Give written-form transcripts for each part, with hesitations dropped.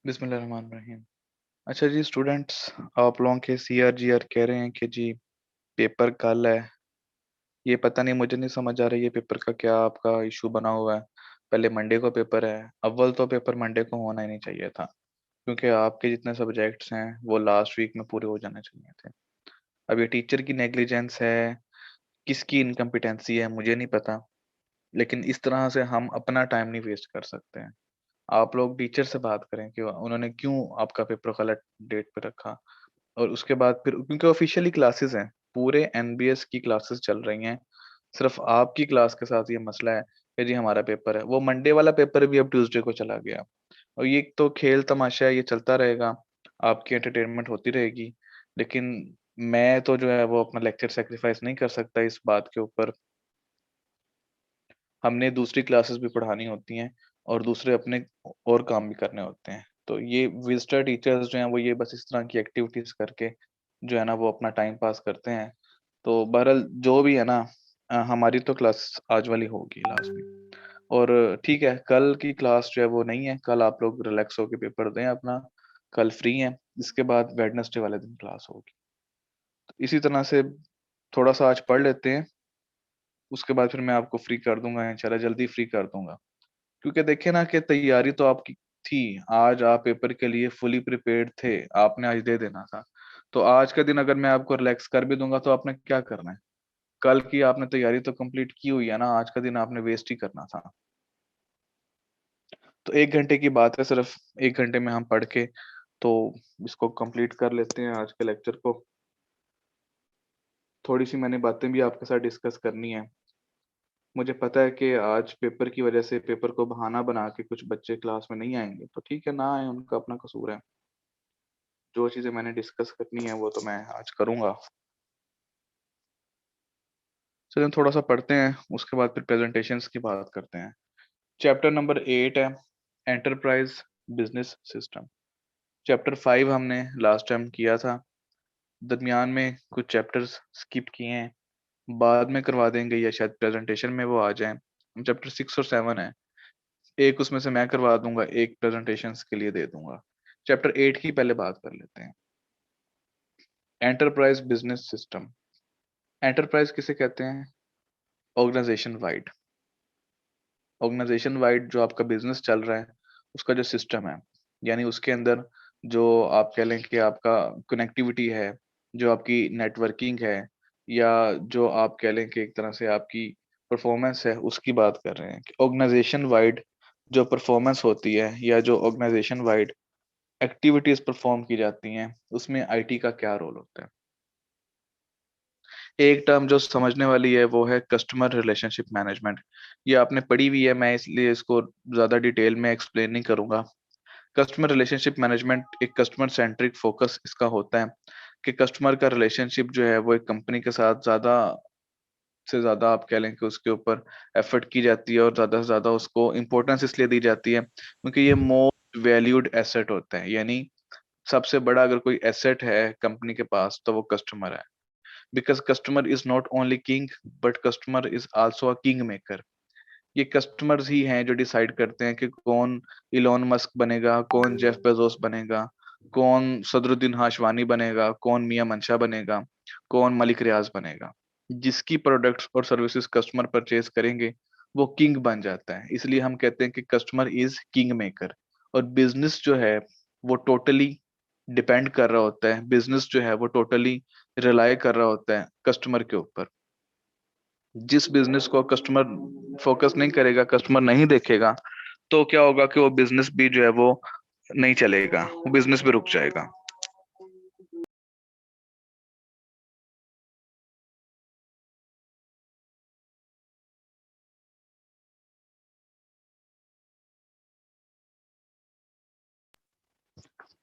बिस्मिल्लाहिर्रहमानिर्रहीम। अच्छा जी स्टूडेंट्स, आप लोगों के CRGR कह रहे हैं कि जी पेपर कल है। ये पता नहीं, मुझे नहीं समझ आ रहा है ये पेपर का क्या आपका इशू बना हुआ है। पहले मंडे को पेपर है। अव्वल तो पेपर मंडे को होना ही नहीं चाहिए था, क्योंकि आपके जितने सब्जेक्ट्स हैं वो लास्ट वीक में पूरे हो जाने चाहिए थे। अब ये टीचर की नेग्लिजेंस है, किसकी इनकम्पिटेंसी है मुझे नहीं पता, लेकिन इस तरह से हम अपना टाइम नहीं वेस्ट कर सकते हैं। आप लोग टीचर से बात करें कि उन्होंने क्यों आपका पेपर गलत डेट पे रखा। और उसके बाद फिर क्योंकि ऑफिशियली क्लासेस हैं, पूरे एनबीएस की क्लासेस चल रही हैं, सिर्फ आपकी क्लास के साथ ये मसला है कि जी हमारा पेपर है। वो मंडे वाला पेपर भी अब ट्यूसडे को चला गया। और ये तो खेल तमाशा है, ये चलता रहेगा, आपकी एंटरटेनमेंट होती रहेगी। लेकिन मैं तो जो है वो अपना लेक्चर सेक्रीफाइस नहीं कर सकता इस बात के ऊपर। हमने दूसरी क्लासेस भी पढ़ानी होती हैं और दूसरे अपने और काम भी करने होते हैं। तो ये विजिटर टीचर्स जो हैं वो ये बस इस तरह की एक्टिविटीज करके जो है ना वो अपना टाइम पास करते हैं। तो बहरहाल जो भी है ना, हमारी तो क्लास आज वाली होगी लास्ट में। और ठीक है, कल की क्लास जो है वो नहीं है, कल आप लोग रिलैक्स होके पेपर दें अपना, कल फ्री हैं। इसके बाद वेडनेसडे वाले दिन क्लास होगी। तो इसी तरह से थोड़ा सा आज पढ़ लेते हैं, उसके बाद फिर मैं आपको फ्री कर दूंगा, इंशाल्लाह जल्दी फ्री कर दूंगा। क्योंकि देखिए ना कि तैयारी तो आपकी थी, आज आप पेपर के लिए फुली प्रिपेयर्ड थे, आपने आज दे देना था। तो आज का दिन अगर मैं आपको रिलैक्स कर भी दूंगा तो आपने क्या करना है? कल की आपने तैयारी तो कंप्लीट की हुई है ना, आज का दिन आपने वेस्ट ही करना था। तो 1 घंटे की बात है, सिर्फ 1 घंटे में हम पढ़ के तो इसको कंप्लीट कर लेते हैं आज के लेक्चर को। थोड़ी सी मैंने बातें भी आपके साथ डिस्कस करनी है। मुझे पता है कि आज पेपर की वजह से पेपर को बहाना बना के कुछ बच्चे क्लास में नहीं आएंगे, तो ठीक है, ना आए, उनका अपना कसूर है। जो चीजें मैंने डिस्कस करनी है वो तो मैं आज करूंगा। चलिए थोड़ा सा पढ़ते हैं, उसके बाद फिर प्रेजेंटेशंस की बात करते हैं। चैप्टर नंबर 8 है एंटरप्राइज बिजनेस सिस्टम। चैप्टर 5 हमने लास्ट टाइम किया था, दरमियान में कुछ चैप्टर्स स्किप किए हैं, बाद में करवा देंगे या शायद प्रेजेंटेशन में वो आ जाएं। चैप्टर 6 और 7 है, एक उसमें से मैं करवा दूंगा, एक प्रेजेंटेशंस के लिए दे दूंगा। चैप्टर 8 की पहले बात कर लेते हैं, एंटरप्राइज बिजनेस सिस्टम। एंटरप्राइज किसे कहते हैं? Organisation wide. ऑर्गेनाइजेशन वाइड जो आपका बिजनेस चल रहा है उसका जो सिस्टम है, यानी उसके अंदर जो आप कह लें कि आपका कनेक्टिविटी है, जो आपकी नेटवर्किंग है, या जो आप कह लें कि एक तरह से आपकी परफॉर्मेंस है, उसकी बात कर रहे हैं कि ऑर्गेनाइजेशन वाइड जो परफॉर्मेंस होती है या जो ऑर्गेनाइजेशन वाइड एक्टिविटीज परफॉर्म की जाती हैं, उसमें आईटी का क्या रोल होता है। एक टर्म जो समझने वाली है वो है कस्टमर रिलेशनशिप मैनेजमेंट। ये आपने पढ़ी हुई है, मैं इसलिए इसको ज्यादा डिटेल में एक्सप्लेन नहीं करूंगा। कस्टमर रिलेशनशिप मैनेजमेंट एक कस्टमर सेंट्रिक फोकस इसका होता है कि कस्टमर का रिलेशनशिप जो है वो एक कंपनी के साथ ज्यादा से ज्यादा आप कह लें कि उसके ऊपर एफर्ट की जाती है, और ज्यादा से ज्यादा उसको इम्पोर्टेंस इसलिए दी जाती है क्योंकि ये मोस्ट वैल्यूड एसेट होता है। यानी सबसे बड़ा अगर कोई एसेट है कंपनी के पास तो वो कस्टमर है। Because customer is not only king, but customer is also a king maker. ये कस्टमर्स ही हैं जो डिसाइड करते हैं कि कौन इलॉन मस्क बनेगा, कौन जेफ बेजोस बनेगा, कौन सदरुद्दीन हाशवानी बनेगा, कौन मियां मंशा बनेगा, कौन मलिक रियाज बनेगा। जिसकी प्रोडक्ट्स और सर्विसेज कस्टमर परचेज करेंगे वो किंग बन जाता है। इसलिए हम कहते हैं कि कस्टमर इज किंग मेकर। और बिजनेस जो है वो टोटली डिपेंड कर रहा होता है, बिजनेस जो है वो टोटली रिलाई कर रहा होता है कस्टमर के ऊपर। जिस बिजनेस को कस्टमर फोकस नहीं करेगा, कस्टमर नहीं देखेगा, तो क्या होगा कि वो बिजनेस भी जो है वो नहीं चलेगा, वो बिजनेस भी रुक जाएगा।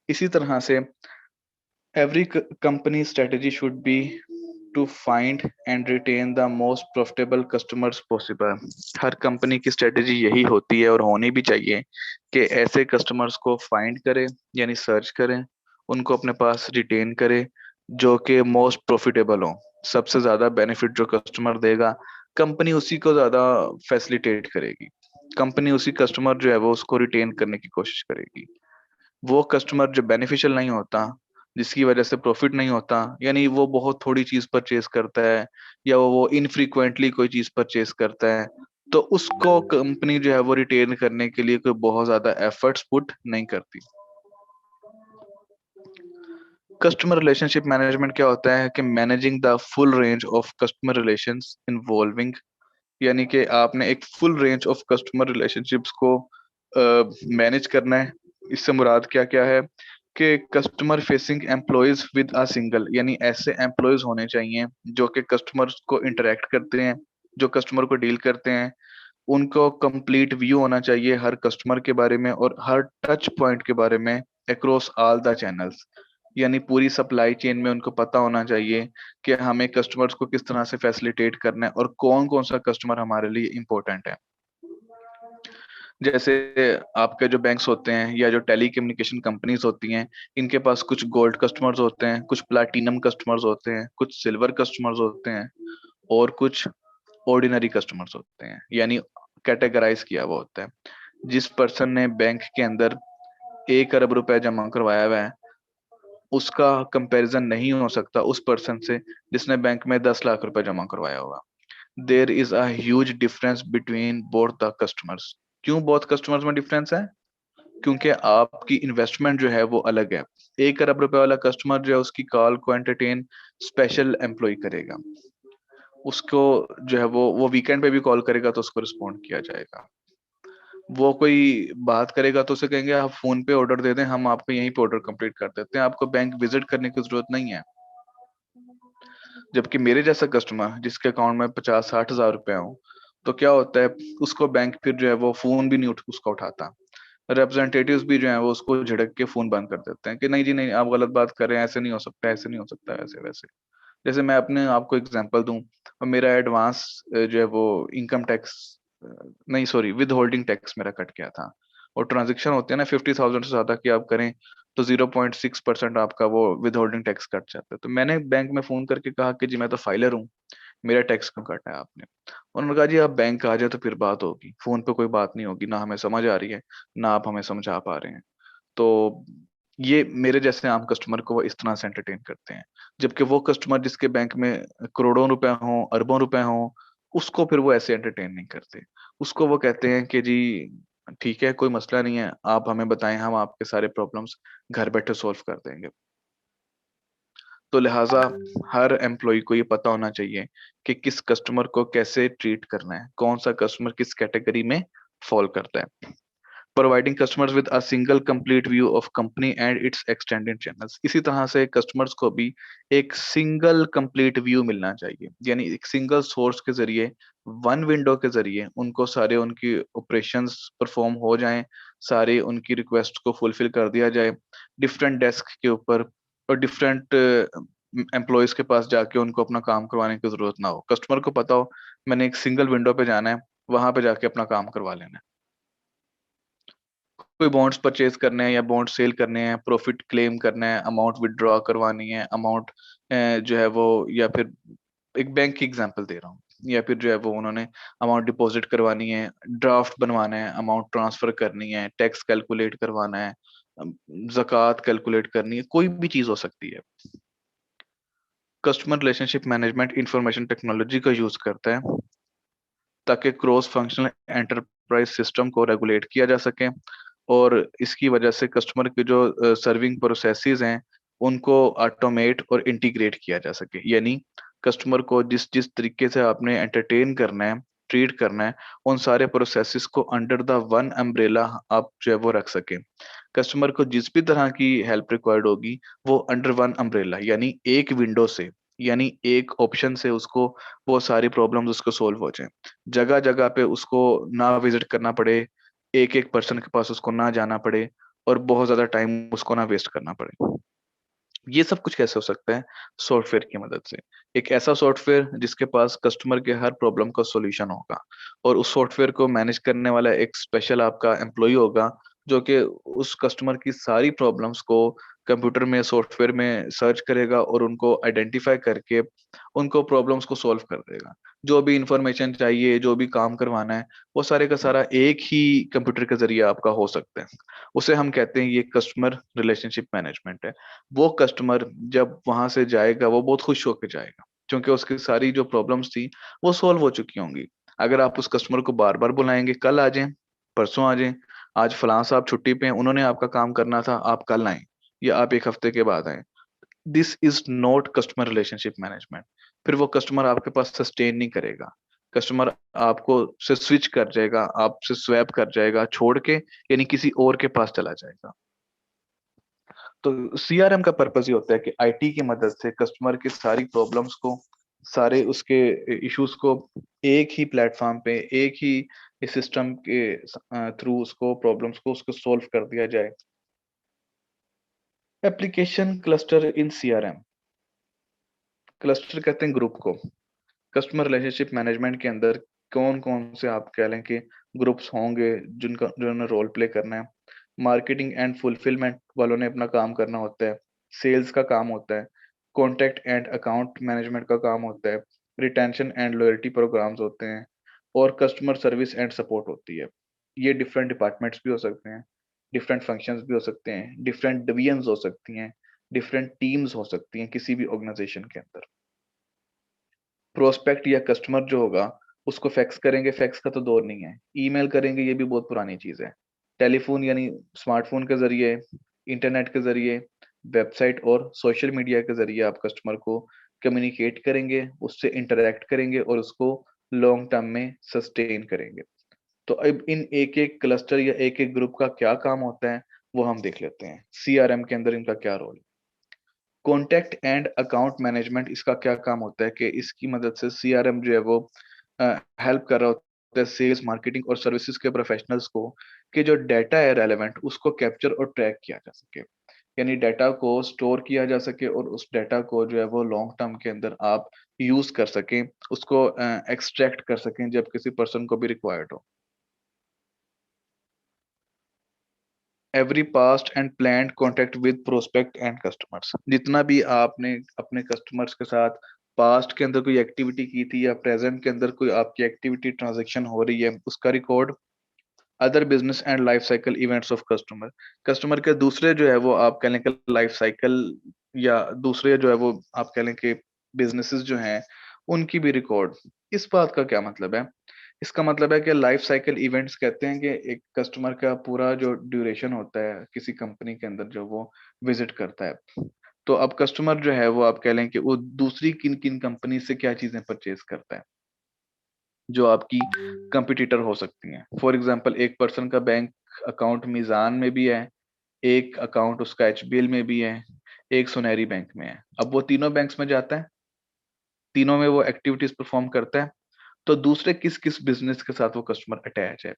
इसी तरह से every company strategy should be to find and retain the most profitable customers possible. हर कंपनी की स्ट्रेटेजी यही होती है और होनी भी चाहिए कि ऐसे कस्टमर्स को फाइंड करें, यानी सर्च करें, उनको अपने पास रिटेन करें जो कि मोस्ट प्रॉफिटेबल हो। सबसे ज्यादा बेनिफिट जो कस्टमर देगा, कंपनी उसी को ज्यादा फैसिलिटेट करेगी, कंपनी उसी कस्टमर जो है वो उसको रिटेन करने की कोशिश करेगी। वो कस्टमर जो बेनिफिशियल नहीं होता, जिसकी वजह से प्रॉफिट नहीं होता, यानी वो बहुत थोड़ी चीज परचेज करता है या वो इनफ्रीक्वेंटली कोई चीज परचेज करता है, तो उसको कंपनी जो है वो रिटेन करने के लिए कोई बहुत ज्यादा एफर्ट्स पुट नहीं करती। कस्टमर रिलेशनशिप मैनेजमेंट क्या होता है कि managing the full range of customer relations involving, यानी कि आपने एक full range of customer relationships को मैनेज करना है। इससे मुराद क्या क्या है कि customer facing employees with a single, यानी ऐसे एम्प्लॉयज होने चाहिए जो कि कस्टमर्स को इंटरेक्ट करते हैं, जो कस्टमर को डील करते हैं। उनको कंप्लीट व्यू होना चाहिए हर कस्टमर के बारे में और हर टच पॉइंट के बारे में अक्रॉस ऑल द चैनल्स, यानी पूरी सप्लाई चेन में उनको पता होना चाहिए कि हमें कस्टमर्स को किस तरह से फैसिलिटेट करना है और कौन कौन सा कस्टमर हमारे लिए इम्पोर्टेंट है। जैसे आपके जो बैंक्स होते हैं या जो टेली कम्युनिकेशन कंपनीज होती हैं, इनके पास कुछ गोल्ड कस्टमर्स होते हैं, कुछ प्लाटिनम कस्टमर्स होते हैं, कुछ सिल्वर कस्टमर्स होते हैं और कुछ ऑर्डिनरी कस्टमर्स होते हैं, यानी कैटेगराइज किया हुआ होता है। जिस पर्सन ने बैंक के अंदर 1 अरब रुपए जमा करवाया हुआ है, उसका कंपैरिजन नहीं हो सकता उस पर्सन से जिसने बैंक में 10 लाख रुपए जमा करवाया होगा। There is a huge difference between both the customers. क्यों बोथ कस्टमर्स में डिफरेंस है? क्योंकि आपकी इन्वेस्टमेंट जो है वो अलग है। 1 अरब रुपए वाला कस्टमर जो है उसकी कॉल को एंटरटेन स्पेशल एम्प्लॉय करेगा, उसको जो है वो वीकेंड पे भी कॉल करेगा तो उसको रिस्पॉन्ड किया जाएगा। वो कोई बात करेगा तो उसे कहेंगे आप फोन पे ऑर्डर दे दें, हम आपको यहीं पे ऑर्डर कंप्लीट कर देते हैं, आपको बैंक विजिट करने की जरूरत नहीं है। जबकि मेरे जैसा कस्टमर जिसके अकाउंट में 50-60 हजार रुपए हो, तो क्या होता है, उसको बैंक फिर जो है वो फोन भी नहीं उसका उठाता। रिप्रेजेंटेटिव्स भी जो है वो उसको झिड़क के फोन बंद कर देते हैं कि नहीं जी नहीं, आप गलत बात कर रहे हैं, ऐसे नहीं हो सकता, ऐसे नहीं हो सकता, ऐसे वैसे। जैसे मैं अपने आपको एग्जांपल दूं, और मेरा एडवांस जो है वो इनकम टैक्स, नहीं सॉरी, विद होल्डिंग टैक्स मेरा कट गया था। और ट्रांजेक्शन होते हैं ना 50,000 से ज्यादा की आप करें तो 0.6% आपका वो विद होल्डिंग टैक्स कट जाता है। तो मैंने बैंक में फोन करके कहा कि जी मैं तो फाइलर हूँ, मेरा टैक्स क्यों काटा है आपने? उन्होंने कहा जी आप बैंक आ जाए तो फिर बात होगी, फोन पे कोई बात नहीं होगी, ना हमें समझ आ रही है ना आप हमें समझा पा रहे हैं। तो ये मेरे जैसे आम कस्टमर को वो इस तरह से एंटरटेन करते हैं। जबकि वो कस्टमर जिसके बैंक में करोड़ों रुपए हों, अरबों रुपए हों, उसको फिर वो ऐसे एंटरटेन नहीं करते। उसको वो कहते हैं कि जी ठीक है, कोई मसला नहीं है, आप हमें बताएं, हम आपके सारे प्रॉब्लम्स घर बैठे सॉल्व कर देंगे। तो लिहाजा हर एम्प्लॉय को ये पता होना चाहिए कि किस कस्टमर को कैसे ट्रीट करना है, कौन सा कस्टमर किस कैटेगरी में फॉल करता है। Providing customers with a single complete view of company and it's extended channels, इसी तरह से कस्टमर्स को भी एक सिंगल कंप्लीट व्यू मिलना चाहिए, यानी एक सिंगल सोर्स के जरिए, वन विंडो के जरिए उनको सारे उनकी ऑपरेशंस परफॉर्म हो जाएं, सारे उनकी रिक्वेस्ट को फुलफिल कर दिया जाए डिफरेंट डेस्क के ऊपर, और डिफरेंट एम्प्लॉयज के पास जाके उनको अपना काम करवाने की जरूरत ना हो। कस्टमर को पता हो मैंने एक सिंगल विंडो पे जाना है, वहां पे जाके अपना काम करवा लेना है। कोई बॉन्ड्स परचेज करने हैं या बॉन्ड सेल करने हैं, प्रॉफिट क्लेम करना है, अमाउंट विड्रॉ करवानी है, अमाउंट जो है वो, या फिर एक बैंक की एग्जांपल दे रहा हूँ, या फिर जो है वो उन्होंने अमाउंट डिपॉजिट करवानी है, ड्राफ्ट बनवाना है, अमाउंट ट्रांसफर करनी है, टैक्स कैलकुलेट करवाना है, ज़कात कैलकुलेट करनी है, कोई भी चीज हो सकती है। Customer relationship management information technology का यूज करता है ताकि क्रॉस फंक्शनल एंटरप्राइज सिस्टम को रेगुलेट किया जा सके, और इसकी वजह से कस्टमर के जो सर्विंग प्रोसेसेस हैं उनको ऑटोमेट और इंटीग्रेट किया जा सके, यानी कस्टमर को जिस जिस तरीके से आपने एंटरटेन करना है, ट्रीट करना है, उन सारे प्रोसेसेस को अंडर द वन अम्ब्रेला आप जो है वो रख सके। कस्टमर को जिस भी तरह की हेल्प रिक्वायर्ड होगी वो अंडर वन अम्ब्रेला, यानी एक विंडो से, यानी एक ऑप्शन से उसको वो सारी प्रॉब्लम्स उसको सोल्व हो जाए, जगह जगह पे उसको ना विजिट करना पड़े, एक एक पर्सन के पास उसको ना जाना पड़े, और बहुत ज्यादा टाइम उसको ना वेस्ट करना पड़े। ये सब कुछ कैसे हो सकता है? सॉफ्टवेयर की मदद से। एक ऐसा सॉफ्टवेयर जिसके पास कस्टमर के हर प्रॉब्लम का सॉल्यूशन होगा, और उस सॉफ्टवेयर को मैनेज करने वाला एक स्पेशल आपका एम्प्लॉय होगा जो कि उस कस्टमर की सारी प्रॉब्लम्स को कंप्यूटर में, सॉफ्टवेयर में सर्च करेगा और उनको आइडेंटिफाई करके उनको प्रॉब्लम्स को सॉल्व कर देगा। जो भी इंफॉर्मेशन चाहिए, जो भी काम करवाना है, वो सारे का सारा एक ही कंप्यूटर के जरिए आपका हो सकता है। उसे हम कहते हैं ये कस्टमर रिलेशनशिप मैनेजमेंट है। वो कस्टमर जब वहां से जाएगा वो बहुत खुश होकर जाएगा, क्योंकि उसकी सारी जो प्रॉब्लम्स थी वो सॉल्व हो चुकी होंगी। अगर आप उस कस्टमर को बार बार बुलाएंगे, कल आ जाएं, परसों आ जाएं, आज फलां साहब छुट्टी पे हैं, उन्होंने आपका काम करना था, आप कल आए या आप एक हफ्ते के बाद आए, this is not customer relationship management. फिर वो कस्टमर आपके पास सस्टेन नहीं करेगा। कस्टमर आपको से स्विच कर जाएगा, आपसे स्वैप कर जाएगा छोड़ के, यानी किसी और के पास चला जाएगा। तो सीआरएम का पर्पस ये होता है कि आईटी की मदद से कस्टमर की सारी प्रॉब्लम्स को, सारे उसके इश्यूज को एक ही प्लेटफॉर्म पे, एक ही सिस्टम के थ्रू उसको प्रॉब्लम्स को उसको सॉल्व कर दिया जाए। एप्लीकेशन क्लस्टर इन सीआरएम। क्लस्टर कहते हैं ग्रुप को। कस्टमर रिलेशनशिप मैनेजमेंट के अंदर कौन कौन से आप कह लें कि ग्रुप्स होंगे जिनका जिन्होंने रोल प्ले करना है। मार्केटिंग एंड फुलफिलमेंट वालों ने अपना काम करना होता है। सेल्स का काम होता है। कॉन्टैक्ट एंड अकाउंट मैनेजमेंट का काम होता है। रिटेंशन एंड लॉयल्टी प्रोग्राम्स होते हैं। और कस्टमर सर्विस एंड सपोर्ट होती है। ये डिफरेंट डिपार्टमेंट्स भी हो सकते हैं, डिफरेंट फंक्शंस भी हो सकते हैं, डिफरेंट डिवीजन्स हो सकती हैं, डिफरेंट टीम्स हो सकती हैं किसी भी ऑर्गेनाइजेशन के अंदर। प्रोस्पेक्ट या कस्टमर जो होगा उसको फैक्स करेंगे, फैक्स का तो दौर नहीं है, ईमेल करेंगे, ये भी बहुत पुरानी चीज है। टेलीफोन यानी स्मार्टफोन के जरिए, इंटरनेट के जरिए, वेबसाइट और सोशल मीडिया के जरिए आप कस्टमर को कम्युनिकेट करेंगे, उससे इंटरेक्ट करेंगे और उसको लॉन्ग टर्म में सस्टेन करेंगे। तो अब इन एक एक क्लस्टर या एक एक ग्रुप का क्या काम होता है वो हम देख लेते हैं, सीआरएम के अंदर इनका क्या रोल है। कॉन्टैक्ट एंड अकाउंट मैनेजमेंट, इसका क्या काम होता है कि इसकी मदद से सीआरएम जो है वो हेल्प कर रहा होता है सेल्स, मार्केटिंग और सर्विसेज के प्रोफेशनल्स को कि जो डाटा है रेलेवेंट उसको कैप्चर और ट्रैक किया जा सके, यानी डाटा को स्टोर किया जा सके और उस डाटा को जो है वो लॉन्ग टर्म के अंदर आप यूज कर सकें, उसको एक्सट्रैक्ट कर सकें जब किसी पर्सन को भी रिक्वायर्ड हो। Every past and planned contact with prospect and customers, जितना भी आपने अपने कस्टमर्स के साथ पास्ट के अंदर कोई एक्टिविटी की थी या प्रेजेंट के अंदर कोई आपकी एक्टिविटी ट्रांजैक्शन हो रही है उसका record. Other business and life cycle events of customer, customer के दूसरे जो है वो आप कह लें कि लाइफ साइकिल या दूसरे जो है वो आप कह लें कि बिजनेसेस जो हैं उनकी भी रिकॉर्ड। इस बात का क्या मतलब है? इसका मतलब है कि लाइफ साइकिल इवेंट्स कहते हैं कि एक कस्टमर का पूरा जो ड्यूरेशन होता है किसी कंपनी के अंदर जो वो विजिट करता है, तो अब कस्टमर जो है वो आप कह लें कि वो दूसरी किन किन कंपनी से क्या चीजें परचेज करता है जो आपकी कंपिटिटर हो सकती हैं। फॉर एग्जांपल एक पर्सन का बैंक अकाउंट मीज़ान में भी है, एक अकाउंट उसका एचबीएल में भी है, एक सुनहरी बैंक में है। अब वो तीनों बैंक्स में जाता है, तीनों में वो एक्टिविटीज परफॉर्म करता है, तो दूसरे किस किस बिजनेस के साथ वो कस्टमर अटैच है।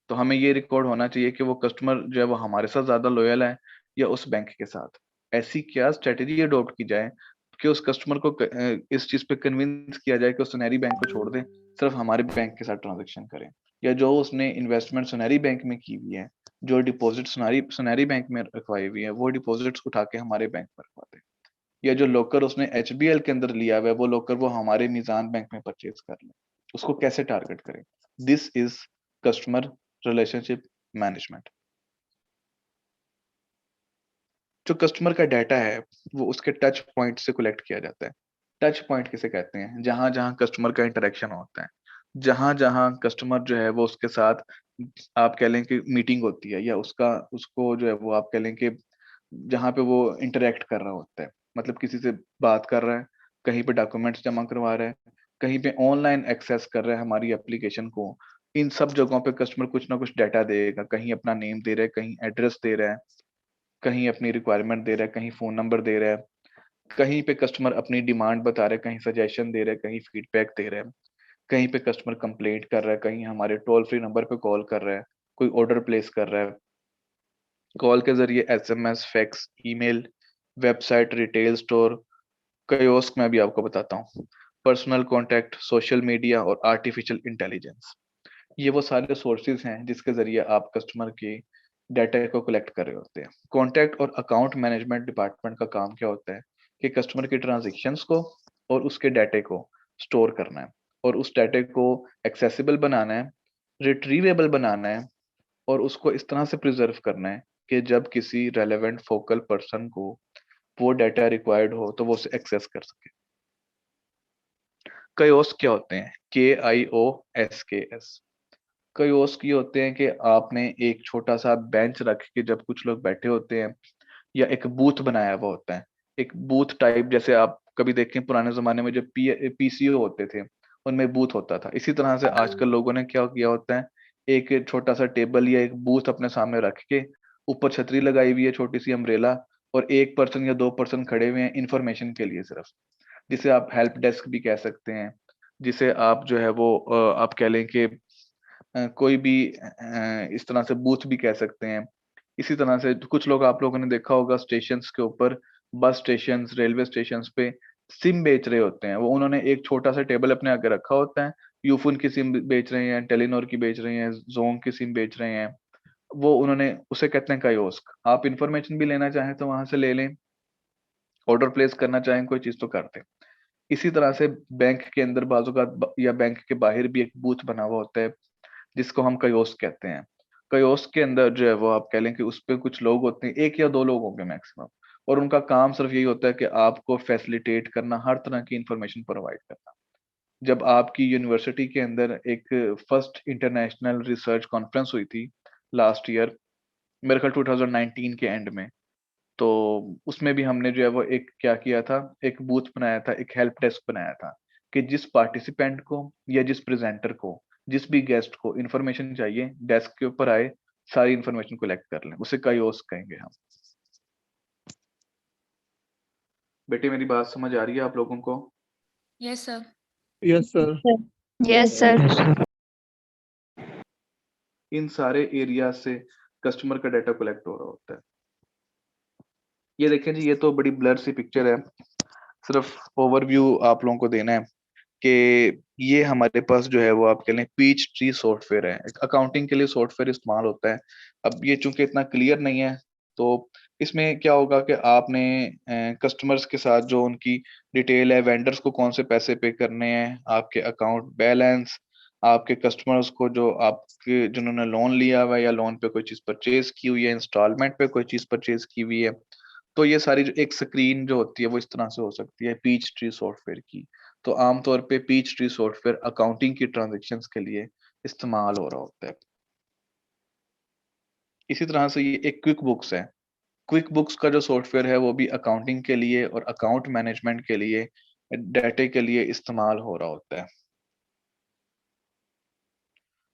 तो हमें ये रिकॉर्ड होना चाहिए कि वो कस्टमर जो है वो हमारे साथ ज्यादा लॉयल है या उस बैंक के साथ। ऐसी क्या स्ट्रेटेजी अडॉप्ट की जाए कि उस कस्टमर को इस चीज पे कन्विंस किया जाए कि वो सुनहरी बैंक को छोड़ दे, सिर्फ हमारे बैंक के साथ ट्रांजेक्शन करें, या जो उसने इन्वेस्टमेंट सुनहरी बैंक में की हुई है, जो डिपॉजिट सुनहरी सुनहरी बैंक में रखवाई हुई है, वो डिपॉजिट्स उठा के हमारे बैंक में रखवा दे, या जो लोकर उसने एचबीएल के अंदर लिया हुआ है वो लोकर वो हमारे मीजान बैंक में परचेज कर ले। उसको कैसे टारगेट करें? This is customer relationship management. जो कस्टमर का डाटा है वो उसके टच पॉइंट से कलेक्ट किया जाता है। टच पॉइंट किसे कहते हैं? जहां जहां कस्टमर का इंटरेक्शन होता है, जहां जहां कस्टमर जो है वो उसके साथ आप कह लें कि मीटिंग होती है, या उसका उसको जो है वो आप कह लें कि जहाँ पे वो इंटरेक्ट कर रहा होता है, मतलब किसी से बात कर रहा है, कहीं पे डॉक्यूमेंट्स जमा करवा रहा है, कहीं पे ऑनलाइन एक्सेस कर रहा है हमारी एप्लीकेशन को। इन सब जगहों पे कस्टमर कुछ ना कुछ डाटा देगा, कहीं अपना नेम दे रहा है, कहीं एड्रेस दे रहा है, कहीं अपनी रिक्वायरमेंट दे रहा है, कहीं फोन नंबर दे रहा है, कहीं पे कस्टमर अपनी डिमांड बता रहा है, कहीं सजेशन दे रहा है, कहीं फीडबैक दे रहा है, कहीं पे कस्टमर कंप्लेंट कर रहा है, कहीं हमारे टोल फ्री नंबर पे कॉल कर रहा है, कोई ऑर्डर प्लेस कर रहा है। कॉल के जरिए SMS, fax, email, website, retail store, kiosk में भी आपको बताता हूँ, पर्सनल कॉन्टैक्ट, सोशल मीडिया और आर्टिफिशियल इंटेलिजेंस। ये वो सारे सोर्सेज हैं जिसके जरिए आप कस्टमर की डाटा को कलेक्ट कर रहे होते हैं। कॉन्टैक्ट और अकाउंट मैनेजमेंट डिपार्टमेंट का काम क्या होता है कि कस्टमर की ट्रांजेक्शन्स को और उसके डाटे को स्टोर करना है और उस डाटे को एक्सेसिबल बनाना है, रिट्रीवेबल बनाना है और उसको इस तरह से प्रिजर्व करना है कि जब किसी रेलेवेंट फोकल पर्सन को वो डाटा रिक्वायर्ड हो तो वो उसे एक्सेस कर सके। कयोस क्या होते हैं? KIOSKS। कयोस की होते हैं कि आपने एक छोटा सा बेंच रख के जब कुछ लोग बैठे होते हैं या एक बूथ बनाया हुआ होता है, एक बूथ टाइप, जैसे आप कभी देखें पुराने जमाने में जब PCO होते थे उनमें बूथ होता था, इसी तरह से आजकल लोगों ने क्या किया होता है, एक छोटा सा टेबल या एक बूथ अपने सामने रख के ऊपर छतरी लगाई हुई है, छोटी सी अम्ब्रेला, और एक पर्सन या दो पर्सन खड़े हुए हैं इंफॉर्मेशन के लिए सिर्फ, जिसे आप हेल्प डेस्क भी कह सकते हैं, जिसे आप जो है वो आप कह लें कि कोई भी इस तरह से बूथ भी कह सकते हैं। इसी तरह से कुछ लोग आप लोगों ने देखा होगा स्टेशंस के ऊपर, बस स्टेशंस, रेलवे स्टेशंस पे सिम बेच रहे होते हैं, वो उन्होंने एक छोटा सा टेबल अपने आगे रखा होता है, यूफोन की सिम बेच रहे हैं, टेलीनॉर की बेच रहे हैं, जोंग की सिम बेच रहे हैं, वो उन्होंने उसे कहते हैं कायोस्क। आप इंफॉर्मेशन भी लेना चाहें तो वहां से ले लें, ऑर्डर प्लेस करना चाहें कोई चीज तो करते हैं। इसी तरह से बैंक के अंदर बाजू का या बैंक के बाहर भी एक बूथ बना हुआ होता है जिसको हम कयोस्क कहते हैं। कयोस्क के अंदर जो है वो आप कह लें कि उस पे कुछ लोग होते हैं, एक या दो लोग होंगे मैक्सिमम, और उनका काम सिर्फ यही होता है कि आपको फैसिलिटेट करना, हर तरह की इंफॉर्मेशन प्रोवाइड करना। जब आपकी यूनिवर्सिटी के अंदर एक फर्स्ट इंटरनेशनल रिसर्च कॉन्फ्रेंस हुई थी लास्ट ईयर, मेरे ख्याल 2019 के एंड में, तो उसमें भी हमने जो है वो एक क्या किया था, एक बूथ बनाया था, एक हेल्प डेस्क बनाया था कि जिस पार्टिसिपेंट को या जिस प्रेजेंटर को, जिस भी गेस्ट को इंफॉर्मेशन चाहिए, डेस्क के ऊपर आए, सारी इंफॉर्मेशन कलेक्ट कर लें, उसे कायोस कहेंगे हम। बेटे मेरी बात समझ आ रही है आप लोगों को? Yes sir. Yes sir. Yes sir. इन सारे एरिया से कस्टमर का डाटा कलेक्ट हो रहा होता है। ये देखें जी, ये तो बड़ी ब्लर सी पिक्चर है, सिर्फ ओवरव्यू आप लोगों को देना है कि ये हमारे पास जो है वो आप कह लें पीच ट्री सॉफ्टवेयर है, अकाउंटिंग के लिए सॉफ्टवेयर इस्तेमाल होता है। अब ये चूंकि इतना क्लियर नहीं है, तो इसमें क्या होगा कि आपने कस्टमर्स के साथ जो उनकी डिटेल है, वेंडर्स को कौन से पैसे पे करने हैं, आपके अकाउंट बैलेंस, आपके कस्टमर्स को जो आपके जिन्होंने लोन लिया हुआ है या लोन पे कोई चीज परचेज की हुई है, इंस्टॉलमेंट पे कोई चीज परचेज की हुई है, तो ये सारी जो एक स्क्रीन जो होती है वो इस तरह से हो सकती है पीच ट्री सॉफ्टवेयर की। तो आमतौर पे पीच ट्री सॉफ्टवेयर अकाउंटिंग की ट्रांजेक्शन्स के लिए इस्तेमाल हो रहा होता है। इसी तरह से ये एक क्विक बुक्स है। क्विक बुक्स का जो सॉफ्टवेयर है वो भी अकाउंटिंग के लिए और अकाउंट मैनेजमेंट के लिए, डाटे के लिए इस्तेमाल हो रहा होता है।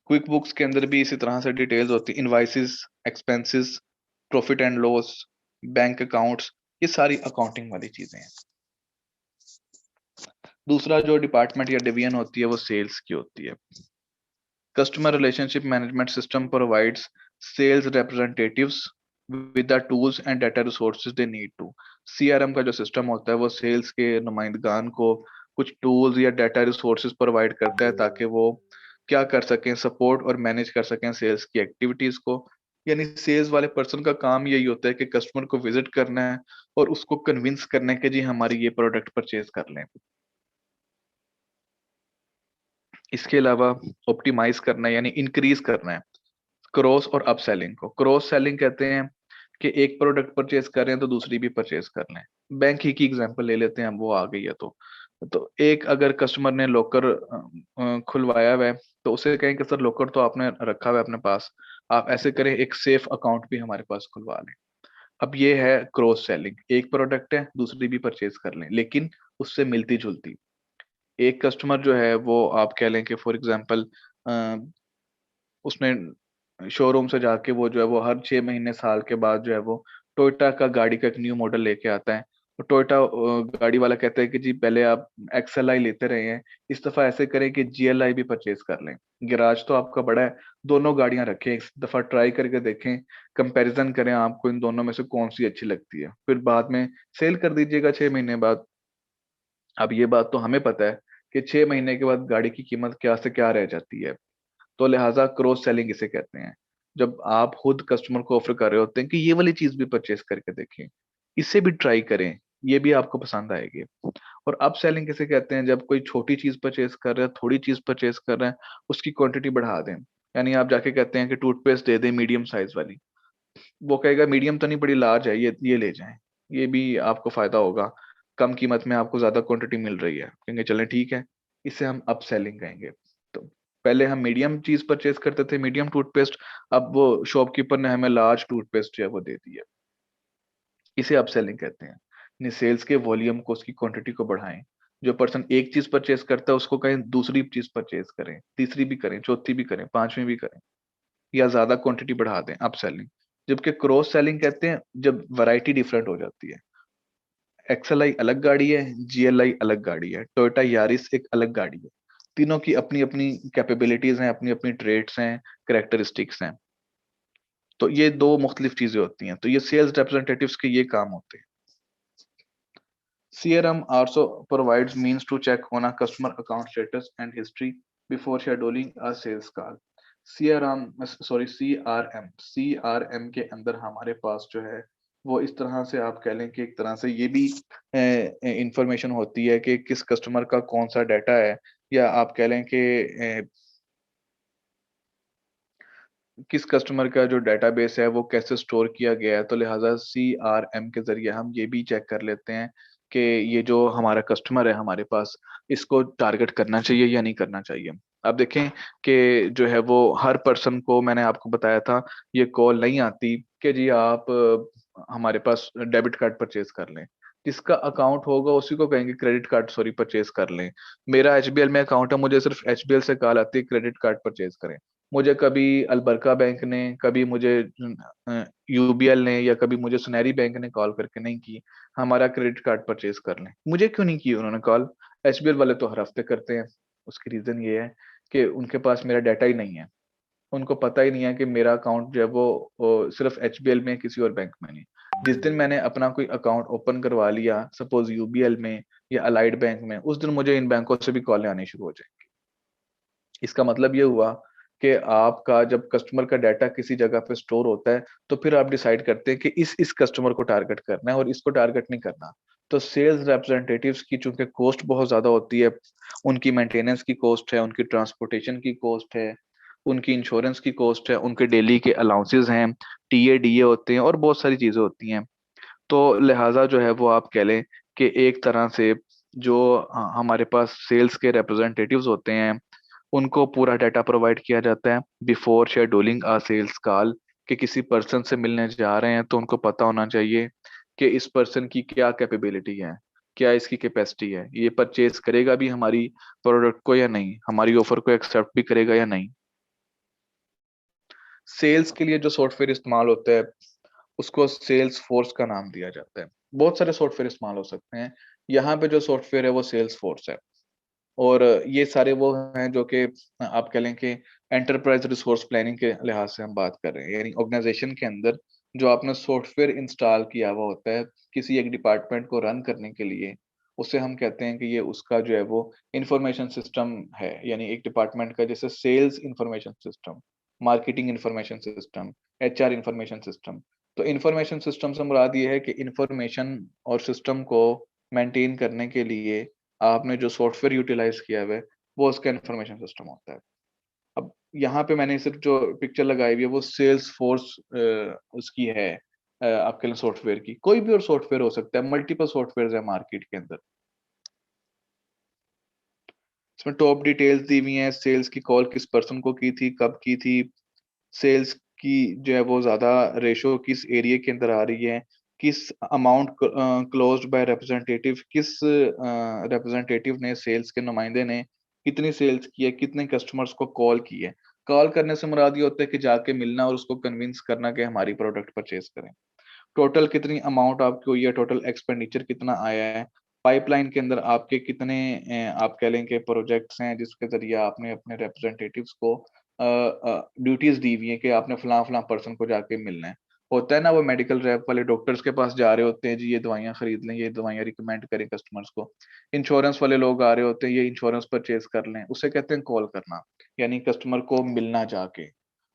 क्विक बुक्स के अंदर भी इसी तरह से डिटेल्स होती है, invoices, expenses, profit and loss, bank accounts, ये सारी अकाउंटिंग वाली चीजें हैं। दूसरा जो डिपार्टमेंट या डिवीजन होती है वो सेल्स की होती है। Customer relationship management system provides sales representatives with the tools and data resources they need to. CRM का जो सिस्टम होता है वो सेल्स के नुमाइंदगान को कुछ टूल्स या डाटा रिसोर्सेज प्रोवाइड करता है ताकि वो क्या कर सकें, सपोर्ट और मैनेज कर सकें सेल्स की एक्टिविटीज को। यानी सेल्स वाले पर्सन का काम यही होता है कि कस्टमर को विजिट करना है और उसको कन्विंस करना है कि जी हमारी ये प्रोडक्ट परचेज कर लें। इसके अलावा ऑप्टिमाइज करना है यानी इंक्रीज करना है क्रॉस और अपसेलिंग को। क्रॉस सेलिंग कहते हैं कि एक प्रोडक्ट परचेज कर रहे हैं तो दूसरी भी परचेज कर लें। बैंक ही की एग्जांपल ले लेते हैं, हम वो आ गई है तो एक अगर कस्टमर ने लॉकर खुलवाया हुआ है तो उसे कहें कि सर लॉकर तो आपने रखा हुआ है अपने पास, आप ऐसे करें एक सेफ अकाउंट भी हमारे पास खुलवा लें। अब ये है क्रॉस सेलिंग, एक प्रोडक्ट है दूसरी भी परचेज कर लें लेकिन उससे मिलती जुलती। एक कस्टमर जो है वो आप कह लें कि फॉर एग्जांपल उसने शोरूम से जाके वो जो है वो हर 6 महीने साल के बाद जो है वो टोयोटा का गाड़ी का एक न्यू मॉडल लेके आता है। तो टोयोटा गाड़ी वाला कहता है कि जी पहले आप XLI लेते रहे हैं, इस दफा ऐसे करें कि GLI भी परचेज कर लें। गैराज तो आपका बड़ा है, दोनों गाड़ियां रखें, इस दफा ट्राई करके देखें, कंपैरिजन करें आपको इन दोनों में से कौन सी अच्छी लगती है, फिर बाद में सेल कर दीजिएगा 6 महीने बाद। अब ये बात तो हमें पता है कि 6 महीने के बाद गाड़ी की कीमत क्या से क्या रह जाती है, तो लिहाजा क्रॉस सेलिंग इसे कहते हैं। जब आप खुद कस्टमर को ऑफर कर रहे होते हैं कि ये वाली चीज भी परचेज करके देखें, इसे भी ट्राई करें, ये भी आपको पसंद आएगी। और अप सेलिंग किसे कहते हैं? जब कोई छोटी चीज परचेज कर रहा है, थोड़ी चीज परचेज कर रहा है, उसकी क्वांटिटी बढ़ा दें। यानी आप जाके कहते हैं कि टूथपेस्ट दे दें मीडियम साइज वाली, वो कहेगा मीडियम तो नहीं, बड़ी लार्ज है, ये ले जाएं, ये भी आपको फायदा होगा, कम कीमत में आपको ज्यादा क्वांटिटी मिल रही है, कहेंगे चलें ठीक है, इसे हम अप सेलिंग कहेंगे। तो पहले हम मीडियम चीज परचेज करते थे, मीडियम टूथपेस्ट, अब वो शॉपकीपर ने हमें लार्ज टूथपेस्ट जो है वो दे दी है, इसे अप सेलिंग कहते हैं। यानी सेल्स के वॉल्यूम को, उसकी क्वांटिटी को बढ़ाएं। जो पर्सन एक चीज परचेज करता है उसको कहें दूसरी चीज परचेज करें, तीसरी भी करें, चौथी भी करें, पांचवी भी करें, या ज्यादा क्वांटिटी बढ़ा दें, अप सेलिंग। जबकि क्रॉस सेलिंग कहते हैं जब वैरायटी डिफरेंट हो जाती है। एक्सएलआई अलग गाड़ी है, जीएलआई अलग गाड़ी है, टोयोटा यारिस एक अलग गाड़ी है, तीनों की अपनी अपनी कैपेबिलिटीज हैं, अपनी अपनी ट्रेड्स हैं, करेक्टरिस्टिक्स हैं। तो ये दो मुख्तलिफ चीजें होती हैं, तो ये सेल्स रिप्रेजेंटेटिव्स के ये काम होते हैं। CRM also provides means to check on a customer account status and history before scheduling a sales call. CRM के अंदर हमारे पास जो है वो इस तरह से आप कह लें कि एक तरह से ये भी इंफॉर्मेशन होती है कि किस कस्टमर का कौन सा डाटा है, या आप कह लें कि किस कस्टमर का जो डेटाबेस है वो कैसे स्टोर किया गया है। तो लिहाजा CRM के जरिए हम ये भी चेक कर लेते हैं कि ये जो हमारा कस्टमर है हमारे पास, इसको टारगेट करना चाहिए या नहीं करना चाहिए। अब देखें कि जो है वो हर पर्सन को, मैंने आपको बताया था, ये कॉल नहीं आती कि जी आप हमारे पास डेबिट कार्ड परचेज कर लें। जिसका अकाउंट होगा उसी को कहेंगे क्रेडिट कार्ड सॉरी परचेज कर लें। मेरा HBL में अकाउंट है, मुझे सिर्फ HBL से कॉल आती है क्रेडिट कार्ड परचेज करें। मुझे कभी अलबरका बैंक ने, कभी मुझे UBL ने, या कभी मुझे सुनहरी बैंक ने कॉल करके नहीं की हमारा क्रेडिट कार्ड परचेज कर लें। मुझे क्यों नहीं की उन्होंने कॉल? HBL वाले तो हर हफ्ते करते हैं। उसकी रीजन ये है कि उनके पास मेरा डाटा ही नहीं है, उनको पता ही नहीं है कि मेरा अकाउंट जो है वो सिर्फ HBL में है, किसी और बैंक में नहीं। जिस दिन मैंने अपना कोई अकाउंट ओपन करवा लिया, सपोज UBL में या अलाइड बैंक में, उस दिन मुझे इन बैंकों से भी कॉलें आनी शुरू हो जाएंगी। इसका मतलब ये हुआ कि आपका जब कस्टमर का डाटा किसी जगह पे स्टोर होता है, तो फिर आप डिसाइड करते हैं कि इस कस्टमर को टारगेट करना है और इसको टारगेट नहीं करना। तो सेल्स रिप्रेजेंटेटिव्स की चूंकि कॉस्ट बहुत ज्यादा होती है, उनकी मेंटेनेंस की कॉस्ट है, उनकी ट्रांसपोर्टेशन की कॉस्ट है, उनकी इंश्योरेंस की कॉस्ट है, उनके डेली के अलाउंसेस हैं, TADA होते हैं, और बहुत सारी चीजें होती हैं। तो लिहाजा जो है वो आप कह लें कि एक तरह से जो हमारे पास सेल्स के रिप्रेजेंटेटिव्स होते हैं, उनको पूरा डाटा प्रोवाइड किया जाता है before scheduling a sales call. कि किसी पर्सन से मिलने जा रहे हैं तो उनको पता होना चाहिए कि इस पर्सन की क्या कैपेबिलिटी है, क्या इसकी कैपेसिटी है, ये परचेज करेगा भी हमारी प्रोडक्ट को या नहीं, हमारी ऑफर को एक्सेप्ट भी करेगा या नहीं। सेल्स के लिए जो सॉफ्टवेयर इस्तेमाल होता है उसको सेल्स फोर्स का नाम दिया जाता है। बहुत सारे सॉफ्टवेयर इस्तेमाल हो सकते हैं, यहाँ पे जो सॉफ्टवेयर है वो सेल्स फोर्स है। और ये सारे वो हैं जो कि आप कह लें कि एंटरप्राइज रिसोर्स प्लानिंग के लिहाज से हम बात कर रहे हैं। यानी ऑर्गेनाइजेशन के अंदर जो आपने सॉफ्टवेयर इंस्टॉल किया हुआ होता है किसी एक डिपार्टमेंट को रन करने के लिए, उसे हम कहते हैं कि ये उसका जो है वो इंफॉर्मेशन सिस्टम है। यानी एक डिपार्टमेंट का, जैसे sales information system, marketing information system, HR information system. तो इंफॉर्मेशन सिस्टम से मुराद ये है कि इंफॉर्मेशन और सिस्टम को मेंटेन करने के लिए आपने जो सॉफ्टवेयर यूटिलाइज किया हुआ है वो उसका इंफॉर्मेशन सिस्टम होता है। अब यहाँ पे मैंने सिर्फ जो पिक्चर लगाई हुई है वो सेल्स फोर्स उसकी है, आपके लिए सॉफ्टवेयर की। कोई भी और सॉफ्टवेयर हो सकता है, मल्टीपल सॉफ्टवेयर है मार्केट के अंदर। इसमें टॉप डिटेल्स दी हुई हैं, सेल्स की कॉल किस पर्सन को की थी, कब की थी, सेल्स की जो है वो ज्यादा रेशो किस एरिया के अंदर आ रही है, किस अमाउंट क्लोज्ड बाय रिप्रेजेंटेटिव, किस रिप्रेजेंटेटिव ने, सेल्स के नुमाइंदे ने कितनी सेल्स की है, कितने कस्टमर्स को कॉल की है। कॉल करने से मुराद ये होता है कि जाके मिलना और उसको कन्विंस करना कि हमारी प्रोडक्ट परचेज करें। टोटल कितनी अमाउंट आपकी हुई है, टोटल एक्सपेंडिचर कितना आया है, पाइपलाइन के अंदर आपके कितने आप कह लें कि प्रोजेक्ट्स हैं जिसके जरिए आपने अपने रिप्रेजेंटेटिव्स को ड्यूटीज दी हुई है कि आपने फलां फलां पर्सन को जाके मिलना है। होता है ना, वो मेडिकल रैप वाले डॉक्टर्स के पास जा रहे होते हैं, जी ये दवाइयां खरीद लें, ये दवाइयां रिकमेंड करें कस्टमर्स को। इंश्योरेंस वाले लोग आ रहे होते हैं, ये इंश्योरेंस परचेज कर लें, उसे कहते हैं कॉल करना, यानी कस्टमर को मिलना जाके।